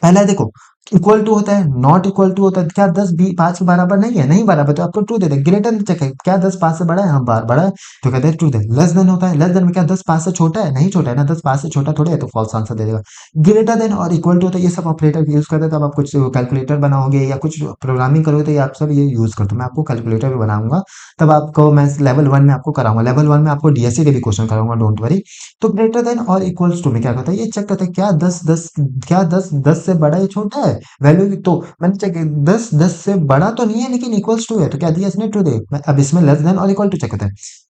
पहला है देखो, इक्वल टू होता है, नॉट इक्वल टू होता है, क्या 10 बी 5 के बराबर नहीं है, नहीं बराबर, तो आपको true they they. Greater check है, क्या 10 5 से बड़ा है, हाँ बार बड़ा है, तो कहते हैं ट्रू दे। लेस देन होता है, लेस देन में क्या 10 5 से छोटा है, नहीं छोटा है ना, 10 5 से छोटा थोड़े है, तो फॉल्स आंसर दे देगा। ग्रेटर देन और इक्वल टू होता है, ये सब ऑपरेटर यूज करते हैं, तब आप कुछ कैलकुलेटर बनाओगे या कुछ प्रोग्रामिंग करोगे तो ये आप सब ये यूज करते हो। मैं आपको कैलकुलेटर भी बनाऊंगा, तब आपको मैं लेवल 1 में आपको कराऊंगा, लेवल 1 में आपको डीएससी के भी क्वेश्चन कराऊंगा, डोंट वरी। तो ग्रेटर देन और इक्वल्स टू में क्या करता है, ये चेक करता है क्या 10 10, क्या 10 10 से बड़ा या छोटा है। वैल्यू की तो मैंने चेक, 10 10 से बड़ा तो नहीं है लेकिन इक्वल्स टू है, तो क्या दिया इसने ट्रू दे। अब इसमें लेस देन और इक्वल टू चेक करता है,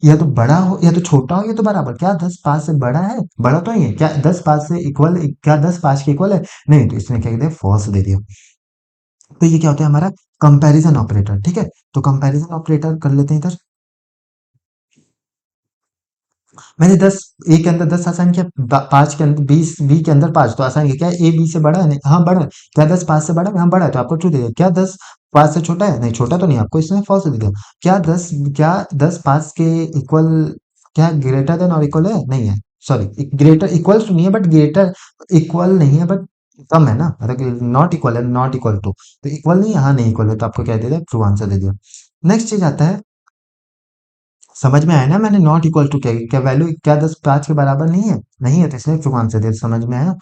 या तो बड़ा हो या तो छोटा हो या तो बराबर, क्या 10 5 से बड़ा है, बड़ा तो नहीं है, क्या 10 5 से इक्वल, क्या 10 5 के इक्वल है, नहीं, तो इसने क्या दिया फॉल्स दे दिया। तो ये क्या होता है हमारा कंपैरिजन ऑपरेटर, ठीक है। तो कंपैरिजन ऑपरेटर कर लेते हैं इधर। मैंने 10 ए के अंदर 10 असाइन किया, 5 के अंदर 20, बी के अंदर 5, तो आसान किया, क्या ए बी से बड़ा है, नहीं हाँ बड़ा है, क्या 10 5 से बड़ा है, हाँ बड़ा है, तो आपको ट्रू दे दिया। क्या 10 5 से छोटा है, नहीं छोटा तो नहीं, आपको इसने फॉल्स दे दिया। क्या 10, क्या 10 5 के इक्वल, क्या ग्रेटर देन और इक्वल है, नहीं है, सॉरी ग्रेटर इक्वल्स तो नहीं है, बट ग्रेटर इक्वल नहीं है, बट कम है ना, मतलब नॉट इक्वल है, नॉट इक्वल टू, तो इक्वल नहीं है, हाँ नहीं इक्वल है, तो आपको क्या दे दिया ट्रू आंसर दे दिया। नेक्स्ट चीज आता है, समझ में आया ना, मैंने नॉट इक्वल टू क्या क्या वैल्यू, क्या 10 5 के बराबर नहीं है, नहीं है, तो इसलिए ट्रू आंसर दे, समझ में आया।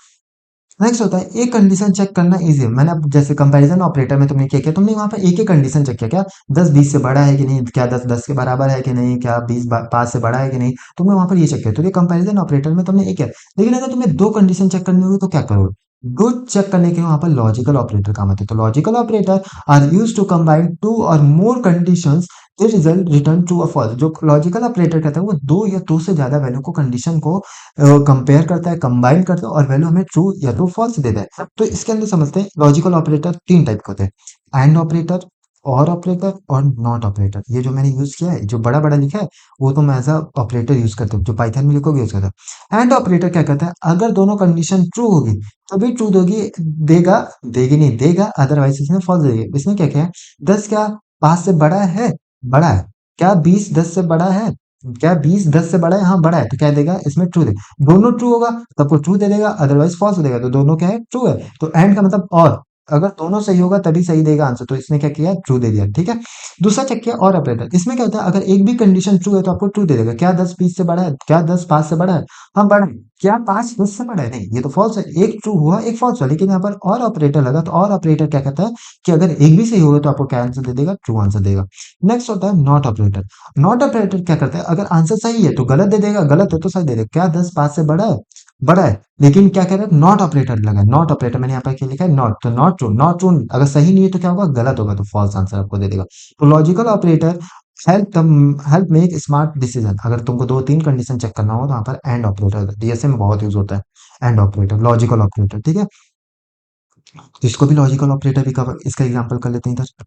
नेक्स्ट होता है एक कंडीशन चेक करना इजी है। मैंने अब जैसे कंपैरिजन ऑपरेटर में तुमने क्या किया, तुमने वहां पर एक ही कंडीशन चेक किया, क्या 10 20 से बड़ा है कि नहीं, क्या 10 10 के बराबर है कि नहीं, क्या 20 5 से बड़ा है कि नहीं, तुमने वहां पर ये चेक किया, तो ये कंपैरिजन ऑपरेटर में तुमने एक किया। लेकिन अगर तुम्हें दो कंडीशन चेक करनी होगी तो क्या करोगे, दो चेक करने के लिए वहां पर लॉजिकल ऑपरेटर काम आते हैं। तो logical operator are use to combine two or more conditions, the result return true or false. जो लॉजिकल ऑपरेटर कहता है वो दो या दो से ज्यादा वैल्यू को, कंडीशन को कंपेयर करता है, कंबाइन करता है, और वैल्यू हमें ट्रू या तो फॉल्स देता है। तो इसके अंदर समझते हैं लॉजिकल ऑपरेटर तीन टाइप के होते हैं, एंड ऑपरेटर, और ऑपरेटर और नॉट ऑपरेटर। ये जो मैंने यूज किया है, जो बड़ा बड़ा लिखा है, वो तो मैं एज अ ऑपरेटर यूज करता हूँ, जो पाइथन में लिखोगे यूज करता हूँ। एंड ऑपरेटर क्या कहता है, अगर दोनों कंडीशन ट्रू होगी तभी ट्रू दोगी, देगा, देगी नहीं देगा, अदरवाइज इसने फॉल्स देगी। इसने क्या किया है, 10 क्या 5 से बड़ा है, बड़ा है, क्या 20 10 से बड़ा है, क्या 20 10 से बड़ा है, हाँ बड़ा है, तो क्या देगा इसमें ट्रू दे। दोनों ट्रू होगा तब को ट्रू दे देगा, अदरवाइज फॉल्स देगा, तो दोनों क्या है ट्रू है। तो एंड का मतलब और, अगर दोनों सही होगा तभी सही देगा आंसर, तो इसने क्या किया ट्रू दे दिया, ठीक है। दूसरा चेक किया और ऑपरेटर, इसमें क्या होता है, अगर एक भी कंडीशन ट्रू है तो आपको ट्रू दे देगा। क्या 10 20 से बड़ा है, क्या 10 5 से बड़ा है, हाँ बड़ा है, क्या 5 10 से बड़ा है, नहीं, ये तो फॉल्स है, एक ट्रू हुआ एक फॉल्स हुआ। लेकिन यहाँ पर और ऑपरेटर लगा, तो और ऑपरेटर क्या कहता है कि अगर एक भी सही होगा तो आपको क्या आंसर दे देगा, ट्रू आंसर देगा। नेक्स्ट होता है नॉट ऑपरेटर। नॉट ऑपरेटर क्या करता है, अगर आंसर सही है तो गलत दे देगा, गलत है तो सही दे देगा। क्या 10 5 से बड़ा है, बड़ा है, लेकिन क्या कह रहा है, नॉट ऑपरेटर लगा, नॉट ऑपरेटर मैंने यहाँ पर क्या लिखा है, नॉट, तो नॉट ट्रू, नॉट ट्रू अगर सही नहीं है तो क्या होगा, गलत होगा, तो फॉल्स आंसर आपको दे देगा। तो logical operator help make smart decision, अगर तुमको दो तीन कंडीशन चेक करना हो तो वहां पर एंड ऑपरेटर डीएसए में बहुत यूज होता है, एंड ऑपरेटर, लॉजिकल ऑपरेटर, ठीक है। तो इसको भी लॉजिकल ऑपरेटर भी कवर, इसका एग्जांपल कर लेते हैं इधर।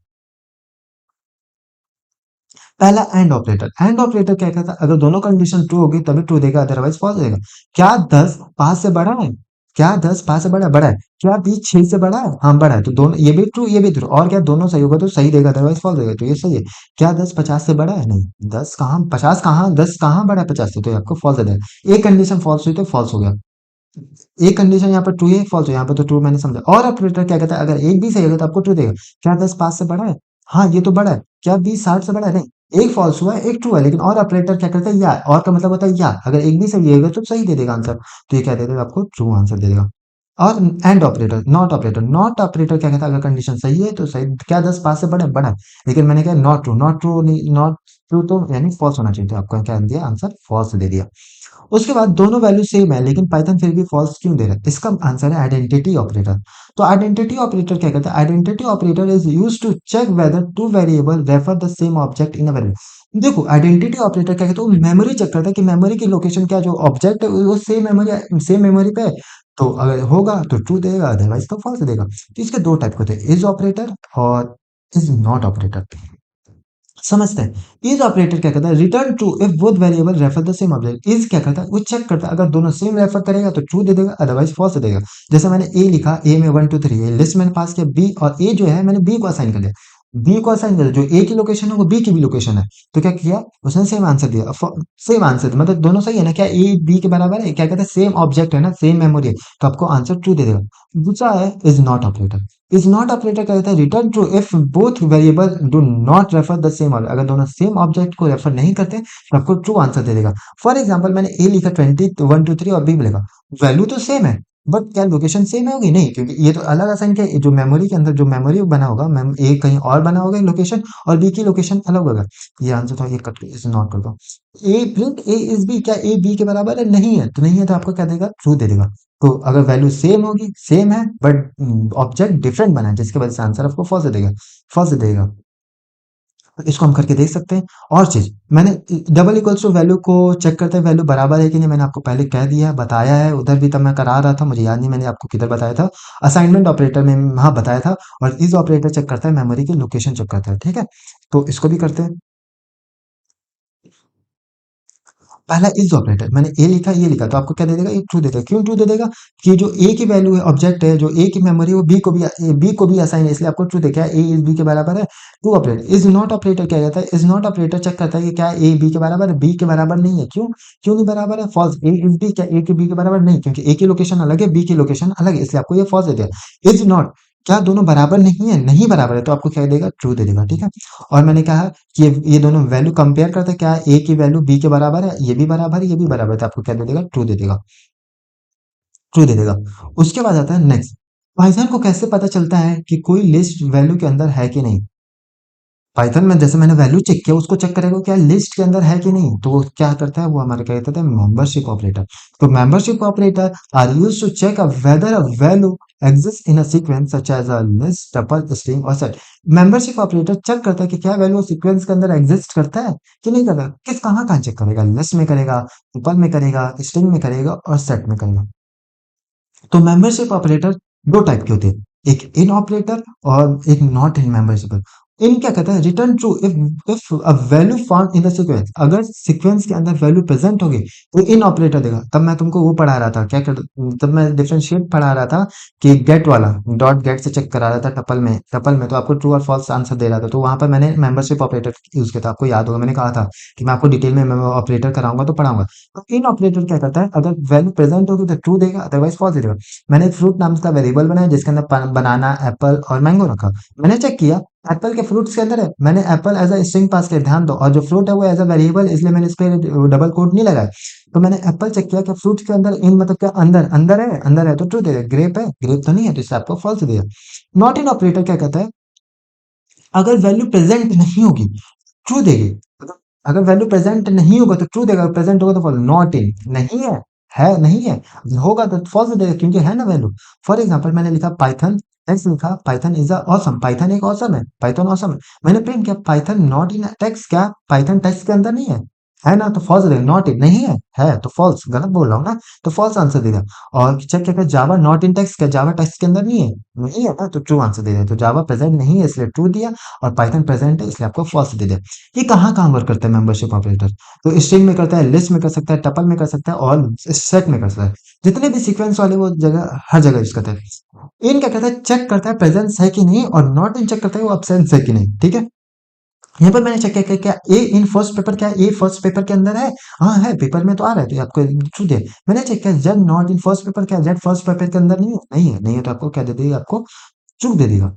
पहला एंड ऑपरेटर, एंड ऑपरेटर क्या कहता है, अगर दोनों कंडीशन ट्रू होगी तभी ट्रू देगा, अदरवाइज फॉल्स देगा। क्या 10 5 से बड़ा है, क्या 10 5 से बड़ा है, बड़ा है। क्या 20 6 से बड़ा है, हाँ बड़ा है, तो दोनों ये भी ट्रू ये भी ट्रू, और क्या दोनों सही होगा तो सही देगा, अदरवाइज फॉल्स देगा, तो ये सही है। क्या 10 50 से बड़ा है, नहीं 10 कहाँ 50 कहाँ 10 कहाँ बड़ा है 50 से, तो ये आपको फॉल्स दे देगा। एक कंडीशन फॉल्स हुई तो फॉल्स हो गया, एक कंडीशन यहाँ पर ट्रू है, एक फॉल्स है, यहाँ पर तो ट्रू मैंने समझा। और ऑपरेटर क्या कहता है, अगर एक भी सही होगा तो आपको ट्रू देगा। क्या 10 5 से बड़ा है, हाँ ये तो बड़ा है। क्या 20 60 से बड़ा है, नहीं, एक फॉल्स हुआ है एक ट्रू है, लेकिन और ऑपरेटर क्या करता है, या, और का मतलब होता है या, अगर एक भी सही होगा तो सही दे देगा आंसर, तो ये क्या दे देगा आपको, ट्रू आंसर दे देगा। और and operator, not operator, not operator क्या कहता है, अगर कंडीशन सही है तो सही, क्या 10 5 से बड़ा है, बड़ा है, लेकिन मैंने क्या not true, not true, not true तो यानी फॉल्स होना चाहिए, तो आपको क्या दिया आंसर, फॉल्स दे दिया। उसके बाद दोनों वैल्यू सेम है लेकिन पाइथन फिर भी फॉल्स क्यों दे रहा है, इसका आंसर है आइडेंटिटी ऑपरेटर। तो आइडेंटिटी ऑपरेटर क्या कहता है, identity operator is used to check whether two variable refer the same object in a variable. देखो आइडेंटिटी ऑपरेटर क्या कहता है, वो मेमोरी चेक करता है कि मेमोरी की लोकेशन क्या, जो ऑब्जेक्ट है वो सेम मेमोरी पे है, तो अगर होगा तो ट्रू देगा, अदरवाइज तो फॉल्स देगा। तो इसके दो टाइप होते हैं, इज ऑपरेटर और इज नॉट ऑपरेटर, समझते हैं। इज ऑपरेटर क्या करता है, return true if both variable refer the same object. Is क्या करता है, वो चेक करता है, अगर दोनों सेम रेफर करेगा तो ट्रू दे देगा, अदरवाइज फॉल्स दे देगा। जैसे मैंने ए लिखा, ए में 1 2 3 ये लिस्ट मैंने पास किया, बी और ए जो है मैंने बी को असाइन कर दिया, बी को असाइन कर दिया, जो ए की लोकेशन है वो बी की भी लोकेशन है, तो क्या किया उसने सेम आंसर दिया, सेम आंसर मतलब दोनों सही है ना, क्या ए बी के बराबर है, क्या कहता है सेम ऑब्जेक्ट है ना, सेम मेमोरी है, तो आपको आंसर ट्रू दे देगा। दूसरा है is not operator, is not operator क्या कहता है, return true if both variable do not refer the same object, अगर दोनों सेम ऑब्जेक्ट को रेफर नहीं करते तो आपको ट्रू आंसर दे देगा। फॉर एग्जाम्पल मैंने ए लिखा 20 1 2 3 और बी लिखा, वैल्यू तो सेम है, बट क्या लोकेशन सेम है होगी, नहीं, क्योंकि ये तो अलग असाइन किया, जो मेमोरी के अंदर जो मेमोरी बना होगा, ए कहीं और बना होगा लोकेशन, और बी की लोकेशन अलग होगा। ये आंसर था, ये कट इज नॉट करता, ए प्रिंट ए इज बी, क्या ए बी के बराबर है, नहीं है, तो नहीं है तो आपको क्या देगा, ट्रू दे देगा। तो अगर वैल्यू सेम होगी, सेम है, बट ऑब्जेक्ट डिफरेंट बना है, जिसकी वजह से आंसर आपको फॉल्स दे देगा, फॉल्स दे देगा। तो इसको हम करके देख सकते हैं। और चीज मैंने डबल इक्वल्स टू वैल्यू को चेक करते हैं, वैल्यू बराबर है कि नहीं, मैंने आपको पहले कह दिया है, बताया है, उधर भी तब मैं करा रहा था, मुझे याद नहीं मैंने आपको किधर बताया था, असाइनमेंट ऑपरेटर में हाँ बताया था। और इस ऑपरेटर चेक करता है, मेमोरी की लोकेशन चेक करता है, ठीक है। तो इसको भी करते हैं। पहला इज ऑपरेटर, मैंने ए लिखा ये लिखा, तो आपको क्या दे देगा, ये ट्रू दे देगा। क्यों ट्रू दे देगा, कि जो ए की वैल्यू है, ऑब्जेक्ट है, जो ए की मेमोरी है, वो बी को भी असाइन है, इसलिए आपको ट्रू दे, क्या ए इज बी के बराबर है, true operator. Is not operator क्या कहता है, इज नॉट ऑपरेटर चेक करता है कि क्या ए बी के बराबर है, बी के बराबर नहीं है, क्यों, क्यों नहीं बराबर है, फॉल्स। ए इज बी, क्या ए की बी के बराबर नहीं, क्योंकि ए की लोकेशन अलग है, बी की लोकेशन अलग है, इसलिए आपको ये फॉल्स दे दिया। इज नॉट, क्या दोनों बराबर नहीं है, नहीं बराबर है, तो आपको क्या देगा, ट्रू दे देगा, ठीक है। और मैंने कहा कि ये दोनों वैल्यू कंपेयर करते हैं, क्या ए की वैल्यू बी के बराबर है, ये भी बराबर है, ये भी बराबर है, तो आपको क्या दे देगा, ट्रू दे देगा, ट्रू दे देगा। उसके बाद आता है नेक्स्ट, पाइथन को कैसे पता चलता है कि कोई लिस्ट वैल्यू के अंदर है कि नहीं। पाइथन में जैसे मैंने वैल्यू चेक किया, उसको चेक करेगा क्या लिस्ट के अंदर है कि नहीं, तो वो क्या करता है, वो हमारे क्या कहते हैं, मेंबरशिप ऑपरेटर। तो membership operator are used to check whether a value exist in a sequence such as a list tuple string और सेट। मेंबरशिप ऑपरेटर चेक करता है कि क्या वैल्यू सीक्वेंस के अंदर एग्जिस्ट करता है कि नहीं करता, किस कहाँ कहाँ चेक करेगा, लिस्ट में करेगा, टपल में करेगा, स्ट्रिंग में करेगा और सेट में करेगा। तो मेंबरशिप ऑपरेटर दो टाइप के होते हैं, एक इन ऑपरेटर और एक नॉट इन मेंबरशिप। इन क्या कहता है, return true if a value found in the sequence, अगर सीक्वेंस के अंदर वैल्यू प्रेजेंट होगी तो इन ऑपरेटर देगा। तब मैं तुमको वो पढ़ा रहा था, क्या कर, तब मैं डिफरेंशिएट पढ़ा रहा था कि गेट वाला, डॉट गेट से चेक करा रहा था, टपल में तो आपको ट्रू और फॉल्स आंसर दे रहा था, तो वहां पर मैंने मेंबरशिप ऑपरेटर यूज किया था, आपको याद होगा मैंने कहा था कि मैं आपको डिटेल में ऑपरेटर कराऊंगा तो पढ़ाऊंगा। तो इन ऑपरेटर क्या करता है, अगर वैल्यू प्रेजेंट होगी तो ट्रू देगा, अदरवाइज फॉल्स देगा। मैंने एक फ्रूट नाम का वेरिएबल बनाया जिसके अंदर बनाना, एप्पल और मैंगो रखा। मैंने चेक किया एप्पल के फ्रूट्स के अंदर है, मैंने apple as a string pass किया, ध्यान दो, और जो फ्रूट है वो एज अ वेरिएबल, इसलिए मैंने इस पे डबल कोट नहीं लगाया। तो मैंने एप्पल चेक किया कि फ्रूट के अंदर इन मतलब क्या अंदर अंदर है तो ट्रू देगा, ग्रेप है, ग्रेप तो नहीं है, तो इससे आपको फॉल्स देगा। नॉट इन ऑपरेटर क्या कहता है, अगर वैल्यू प्रेजेंट नहीं होगी ट्रू देगी, अगर अगर वैल्यू प्रेजेंट नहीं होगा तो ट्रू देगा, प्रेजेंट होगा तो फॉल्स। नॉट इन नहीं है, है नहीं है, होगा तो फॉल्स देगा क्योंकि है ना वैल्यू। फॉर एग्जांपल मैंने लिखा पाइथन टेक्स्ट लिखा, पाइथन इज ऑसम, पाइथन एक ऑसम है, पाइथन ऑसम है। मैंने प्रिंट किया पाइथन नॉट इन टेक्स्ट, क्या पाइथन टेक्स्ट के अंदर नहीं है? है ना, तो फॉल्स देगा, नॉट इन नहीं है तो फॉल्स, गलत बोल रहा हूँ ना, तो फॉल्स आंसर देगा। और चेक किया जावा नॉट इन टेक्स्ट, क्या जावा टेक्स्ट के अंदर नहीं है? नहीं है ना, तो ट्रू आंसर दे दिया। तो जावा प्रेजेंट नहीं है इसलिए ट्रू दिया, और पाइथन प्रेजेंट है इसलिए आपको फॉल्स दे दिया। ये कहाँ कहाँ वर्क करता है मेंबरशिप ऑपरेटर? तो स्ट्रिंग में करता है, लिस्ट में कर सकता है, टपल में कर सकता है, और सेट में कर सकता है। जितने भी सीक्वेंस वाले वो जगह, हर जगह यूज करता है। इन क्या करता है, चेक करता है प्रेजेंस है कि नहीं, और नॉट इन चेक करता है वो अब्सेंस है कि नहीं, ठीक है। यहाँ पर मैंने चेक किया क्या ए इन फर्स्ट पेपर, क्या ए फर्स्ट पेपर के अंदर है? हाँ है, पेपर में तो आ रहा है, तो ये आपको ट्रू दे। मैंने चेक किया Z not in first paper, क्या जेड फर्स्ट पेपर के अंदर नहीं है? नहीं है तो आपको क्या दे देगा, आपको ट्रू दे देगा।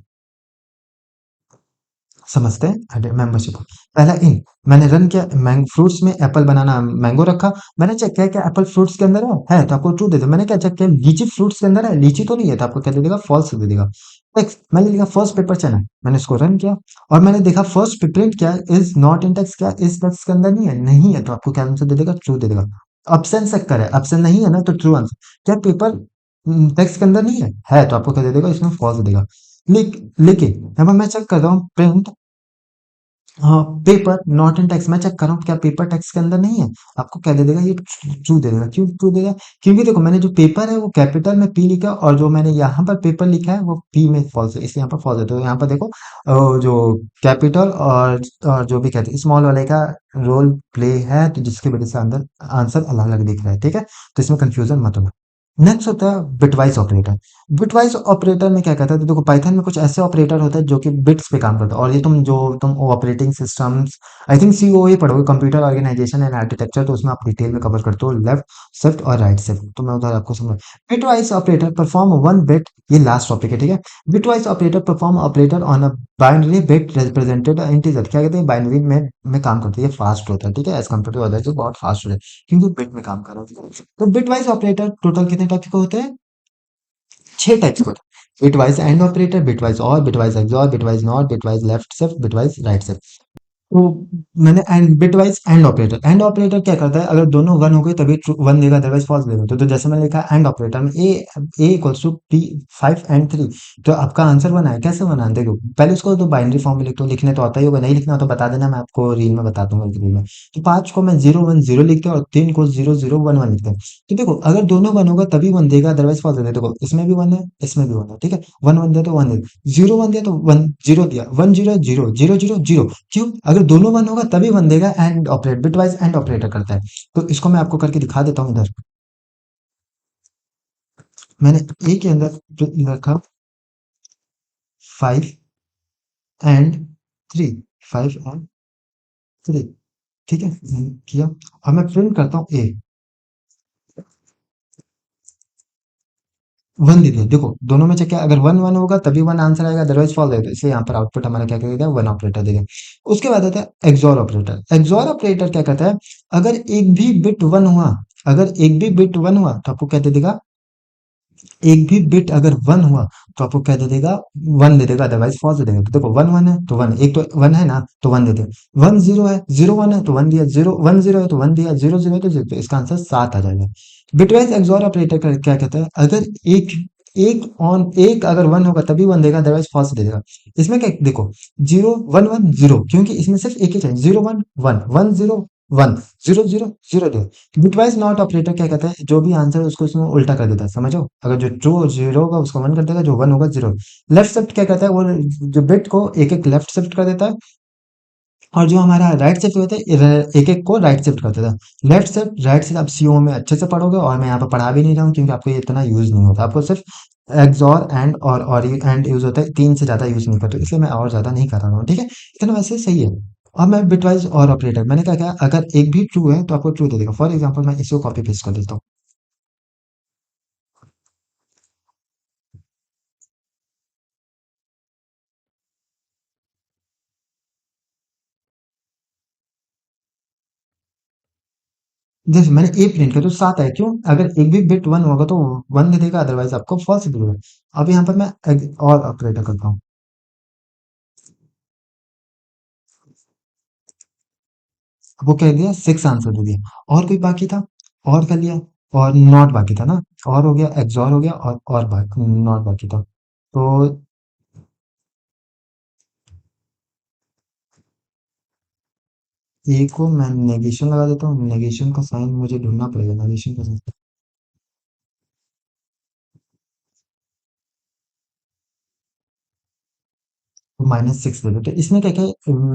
समझते हैं मेंबरशिप। पहला इन, मैंने रन किया, मैंगो फ्रूट्स में एप्पल बनाना मैंगो रखा। मैंने चेक किया क्या एप्पल फ्रूट्स के अंदर है तो आपको ट्रू दे दो। मैंने क्या चेक किया लीची फ्रूट्स के अंदर है, लीची तो नहीं है, तो आपको क्या दे देगा, फॉल्स दे देगा। नेक्स्ट मैंने लिखा फर्स्ट पेपर चना, मैंने इसको रन किया, और मैंने देखा फर्स्ट प्रिंट क्या इज नॉट इन टेक्स्ट, क्या इस टेक्स्ट के अंदर नहीं है तो आपको क्या आंसर दे देगा, ट्रू दे देगा। ऑप्शन चेक करे, ऑप्शन नहीं है ना तो ट्रू आंसर। क्या पेपर टेक्स्ट के अंदर नहीं है तो आपको क्या दे देगा, इसमें फॉल्स देगा। लेकिन अब मैं चेक कर रहा हूँ प्रिंट, हाँ पेपर नॉट इन टेक्स्ट, मैं चेक कर रहा हूँ क्या पेपर टेक्स्ट के अंदर नहीं है, आपको क्या दे देगा, ये ट्रू दे देगा। क्यों ट्रू देगा? क्योंकि देखो मैंने जो पेपर है वो कैपिटल में पी लिखा है, और जो मैंने यहाँ पर पेपर लिखा है वो पी में फॉल्स है, इसलिए यहाँ पर फॉल्स है। तो यहाँ पर देखो जो कैपिटल और जो भी कहते हैं स्मॉल वाले का रोल प्ले है, तो जिसकी वजह से अंदर आंसर अलग अलग दिख रहा है, ठीक है। तो इसमें कंफ्यूजन मत होना। नेक्स्ट होता है बिटवाइज ऑपरेटर। बिटवाइज ऑपरेटर में क्या कहता है, तो देखो पाइथन में कुछ ऐसे ऑपरेटर होते हैं जो कि बिट्स पे काम करते हैं, और ये तुम operating systems, I think COA पढ़ोगे, कंप्यूटर ऑर्गेनाइजेशन एंड आर्किटेक्चर, तो उसमें आप डिटेल में कवर करते हो लेफ्ट शिफ्ट और राइट शिफ्ट, तो मैं उधर आपको समझ। Bitwise operator perform one bit, ये लास्ट टॉपिक है, ठीक है। Bitwise operator perform operator on a binary bit represented integer, क्या कहते हैं, बाइनरी में काम करते हैं, ये फास्ट होता है, ठीक है, एज कम्पेयर टू अदर जो बहुत फास्ट होता है, क्योंकि बिट में काम कर रहा है। तो बिटवाइज ऑपरेटर टोटल कितने टाइप के होते हैं? 6 टाइप्स के होते हैं। बिटवाइज एंड ऑपरेटर, बिटवाइज और, bitwise XOR, bitwise not, bitwise left shift, bitwise right shift. तो मैंने एंड बिटवाइज एंड ऑपरेटर क्या करता है, अगर दोनों वन हो गए तभी वन देगा, अदरवाइज फॉल्स देगा। तो जैसे मैंने लिखा एंड ऑपरेटर में ए इक्वल्स टू पी 5 एंड 3, तो आपका आंसर वन आया, कैसे वन आया देखो, पहले उसको तो बाइनरी फॉर्म में लिखता हूँ, लिखने तो आता ही होगा, नहीं लिखना हो तो बता देना, मैं आपको रील में बता दूंगा रील में। तो 5 को मैं 0 1 0 लिखते हैं, और 3 को 0 0 1 1 लिखते हैं। तो देखो अगर दोनों वन होगा तभी वन देगा, अदरवाइज फॉल्स देगा। देखो इसमें भी वन है, इसमें भी वन है, ठीक है। वन वन दिया तो वन दे, 0 1 दिया तो वन, 0 दिया, 1 0 0 0 0 0। क्यों? अगर दोनों वन होगा तभी वन देगा, and operate bitwise and operator करता है। तो इसको मैं आपको करके दिखा देता हूँ इधर। मैंने ए के अंदर रखा 5 एंड 3, 5 एंड 3, ठीक है, किया। अब मैं प्रिंट करता हूँ ए, वन दे दिया। देखो दोनों में से क्या, अगर वन वन होगा तभी वन आंसर आएगा, अदरवाइज फॉल्स आएगा, इसलिए यहाँ पर आउटपुट हमारा क्या करेगा, वन ऑपरेटर देगा। उसके बाद आता है एक्सॉर ऑपरेटर। एक्सॉर ऑपरेटर क्या कहता है, अगर एक भी बिट वन हुआ, अगर एक भी बिट वन हुआ तो आपको क्या दे देगा, एक भी बिट अगर वन हुआ तो आपको क्या दे देगा, वन दे देगा, अदरवाइज फॉल्स दे देगा। तो देखो वन वन है तो वन, एक तो वन है ना तो वन दे दे, वन जीरो है, जीरो वन है तो वन दिया, जीरो वन जीरो है तो वन दिया, जीरो जीरो है तो जीरो, तो इसका आंसर 7 आ जाएगा। बिटवाइज एक्सऑर ऑपरेटर क्या कहता है, अगर एक एक अगर वन होगा तभी वन देगा, अदरवाइज फॉल्स दे देगा। इसमें क्या देखो, 0 1 1 0, क्योंकि इसमें सिर्फ एक ही चाहिए, 0 1 1 1 0 0 0 0। बिटवाइज नॉट ऑपरेटर क्या कहता है, जो भी आंसर है उसको इसमें उल्टा कर देता है, समझो, अगर जो ट्रू जीरो होगा उसको वन कर देगा, जो वन होगा जीरो। लेफ्ट शिफ्ट क्या कहता है, वो जो बिट को एक एक लेफ्ट शिफ्ट कर देता है, और जो हमारा राइट शिफ्ट होता है एक एक को राइट शिफ्ट कर देता है। लेफ्ट शिफ्ट राइट शिफ्ट आप सीओ में अच्छे से पढ़ोगे, और मैं यहाँ पर पढ़ा भी नहीं रहा हूँ क्योंकि आपको ये इतना यूज नहीं होता, आपको सिर्फ एक्सॉर और एंड यूज होता है, तीन से ज्यादा यूज नहीं करते, इसलिए मैं और ज्यादा नहीं कर रहा हूँ, ठीक है, इतना वैसे सही है। अब मैं बिटवाइज और ऑपरेटर, मैंने क्या कहा, अगर एक भी ट्रू है तो आपको ट्रू दे देगा। फॉर एग्जाम्पल मैं इसको कॉपी पेस्ट कर देता हूँ। जैसे मैंने ए प्रिंट किया तो 7 है, क्यों, अगर एक भी बिट वन होगा तो वन दे देगा, अदरवाइज आपको फॉल्स दे देगा। अब यहाँ पर मैं और ऑपरेटर करता हूँ, वो कह दिया 6 आंसर दे दिया, और कोई बाकी था, और कर लिया, और नॉट बाकी था ना, और हो गया, एक्सॉर हो गया, और बाकी नॉट बाकी था। तो ए को मैं नेगेशन लगा देता हूँ, नेगेशन का साइन मुझे ढूंढना पड़ेगा, नेगेशन का साइन। तो -6 दे दो, तो इसमें क्या क्या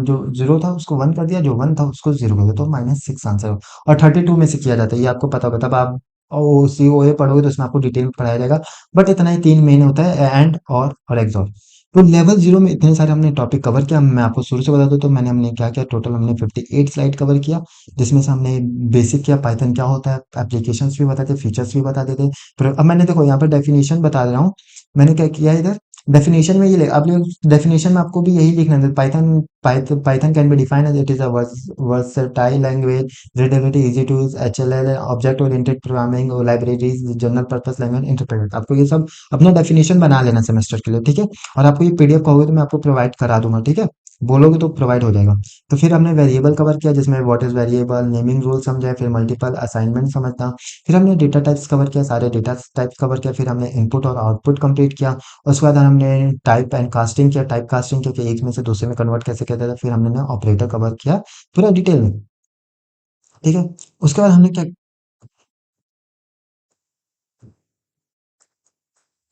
जो जीरो था उसको वन कर दिया, जो वन था उसको जीरो कर दिया, तो -6 आंसर हो। और 32 में से किया जाता है, ये आपको पता होगा, तब आप ओ सी ओ ए पढ़ोगे तो उसमें आपको डिटेल में पढ़ाया जाएगा। बट इतना ही तीन मेन होता है, एंड और एक्सॉर। तो लेवल जीरो में इतने सारे हमने टॉपिक कवर किया। मैं आपको शुरू से बता दूं तो हमने क्या किया, टोटल हमने 58 स्लाइड कवर किया, जिसमें से हमने बेसिक किया, पाइथन क्या होता है, एप्लीकेशंस भी बताते, फीचर्स भी बता देते। फिर अब मैंने देखो यहाँ पर डेफिनेशन बता दे रहा हूँ। मैंने क्या किया इधर, डेफिनेशन में ये ले, आप लोग डेफिनेशन में आपको भी यही लिखना है, Python Python can be defined as it is a versatile language, readability, easy to use, H L L, object oriented programming, libraries, general purpose language, interpreted. आपको ये सब अपना डेफिनेशन बना लेना सेमेस्टर के लिए, ठीक है। और आपको ये पीडीएफ कहोगे तो मैं आपको प्रोवाइड करा दूंगा, ठीक है। बोलोगे तो प्रोवाइड हो जाएगा। तो फिर हमने वेरिएबल कवर किया, जिसमें what is variable, naming rule समझा, फिर मल्टीपल असाइनमेंट समझना। फिर हमने डेटा टाइप्स कवर किया, सारे डेटा टाइप्स कवर किया, फिर हमने इनपुट और आउटपुट कंप्लीट किया। उसके बाद हमने टाइप एंड कास्टिंग किया, टाइप कास्टिंग किया कि एक में से दूसरे में कन्वर्ट कैसे किया जाता है। फिर हमने ना ऑपरेटर कवर किया पूरा डिटेल में, ठीक है। उसके बाद हमने क्या,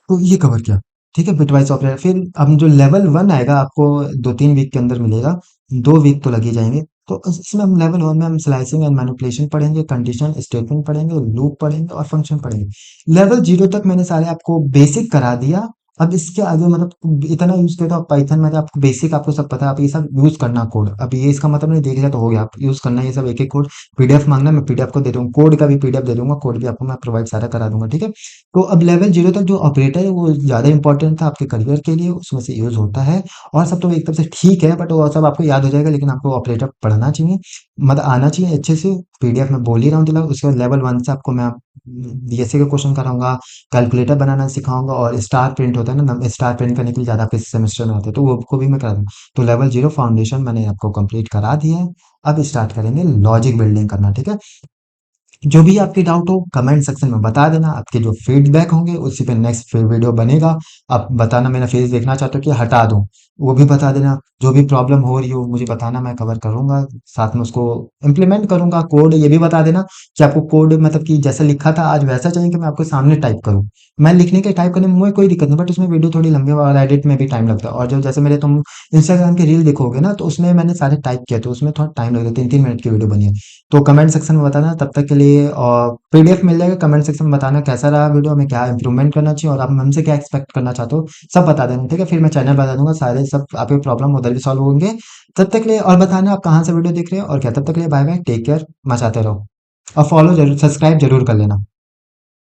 तो ये कवर किया, ठीक है, बिटवाइज ऑपरेटर। फिर अब जो लेवल वन आएगा आपको 2-3 वीक के अंदर मिलेगा, 2 वीक तो लग ही जाएंगे। तो इसमें हम लेवल वन में हम स्लाइसिंग एंड मैनिपुलेशन पढ़ेंगे, कंडीशन स्टेटमेंट पढ़ेंगे, लूप पढ़ेंगे और फंक्शन पढ़ेंगे। लेवल जीरो तक मैंने सारे आपको बेसिक करा दिया। अब इसके आगे मतलब इतना यूज किया तो पाइथन में आपको बेसिक आपको सब पता है, आप ये सब यूज करना कोड। अब ये इसका मतलब नहीं, देख लिया तो हो गया, आप यूज करना ये सब एक एक कोड। पीडीएफ मांगना, मैं पीडीएफ को दे दूंगा, कोड का भी पीडीएफ दे दूंगा, कोड भी आपको मैं प्रोवाइड सारा करा दूंगा, ठीक है। तो अब लेवल जीरो तक जो ऑपरेटर है वो ज़्यादा इंपॉर्टेंट था आपके करियर के लिए, उसमें से यूज़ होता है। और सब तो एक तरफ से ठीक है, बट वो सब आपको याद हो जाएगा, लेकिन आपको ऑपरेटर पढ़ना चाहिए, मतलब आना चाहिए अच्छे से। पीडीएफ में बोल ही रहा हूँ, तो उसके बाद लेवल वन से आपको मैं बीएससी का क्वेश्चन कराऊंगा, कैलकुलेटर बनाना सिखाऊंगा, और स्टार प्रिंट होता है ना, स्टार प्रिंट करने के लिए ज़्यादा आपके सेमेस्टर में आते हैं, तो वो को भी मैं करा दूंगा। तो लेवल जीरो फाउंडेशन मैंने आपको कंप्लीट करा दिया है। अब स्टार्ट करेंगे लॉजिक बिल्डिंग करना, ठीक है। जो भी आपके डाउट हो कमेंट सेक्शन में बता देना, आपके जो फीडबैक होंगे उसी पे नेक्स्ट फिर वीडियो बनेगा। आप बताना मेरा फेस देखना चाहते हो कि हटा दूं, वो भी बता देना। जो भी प्रॉब्लम हो रही हो मुझे बताना, मैं कवर करूंगा, साथ में उसको इम्प्लीमेंट करूंगा। कोड ये भी बता देना कि आपको कोड मतलब कि जैसा लिखा था आज वैसा चाहिए कि मैं आपके सामने टाइप करूं। मैं लिखने के टाइप करने में मुझे कोई दिक्कत नहीं, बट उसमें वीडियो थोड़ी लंबी और एडिट में भी टाइम लगता है। और जो जैसे मेरे तुम इंस्टाग्राम के रील देखोगे ना, तो उसमें मैंने सारे टाइप किए, तो उसमें थोड़ा टाइम लगता है, 3-3 मिनट की वीडियो बनी है। तो कमेंट सेक्शन में बताना तब तक के लिए, और पीडीएफ मिल जाएगा। कमेंट सेक्शन में बताना कैसा रहा वीडियो, में क्या इंप्रूवमेंट करना चाहिए और आप हमसे क्या एक्सपेक्ट करना चाहते हो, सब बता देना, ठीक है। फिर मैं चैनल बता दूंगा, सारे सब आपके प्रॉब्लम उधर भी सॉल्व होंगे। तब तक के लिए और बताना आप कहाँ से वीडियो देख रहे हो और क्या। तब तक के लिए बाय बाय, टेक केयर, मचाते रहो। और फॉलो जरूर, सब्सक्राइब जरूर कर लेना।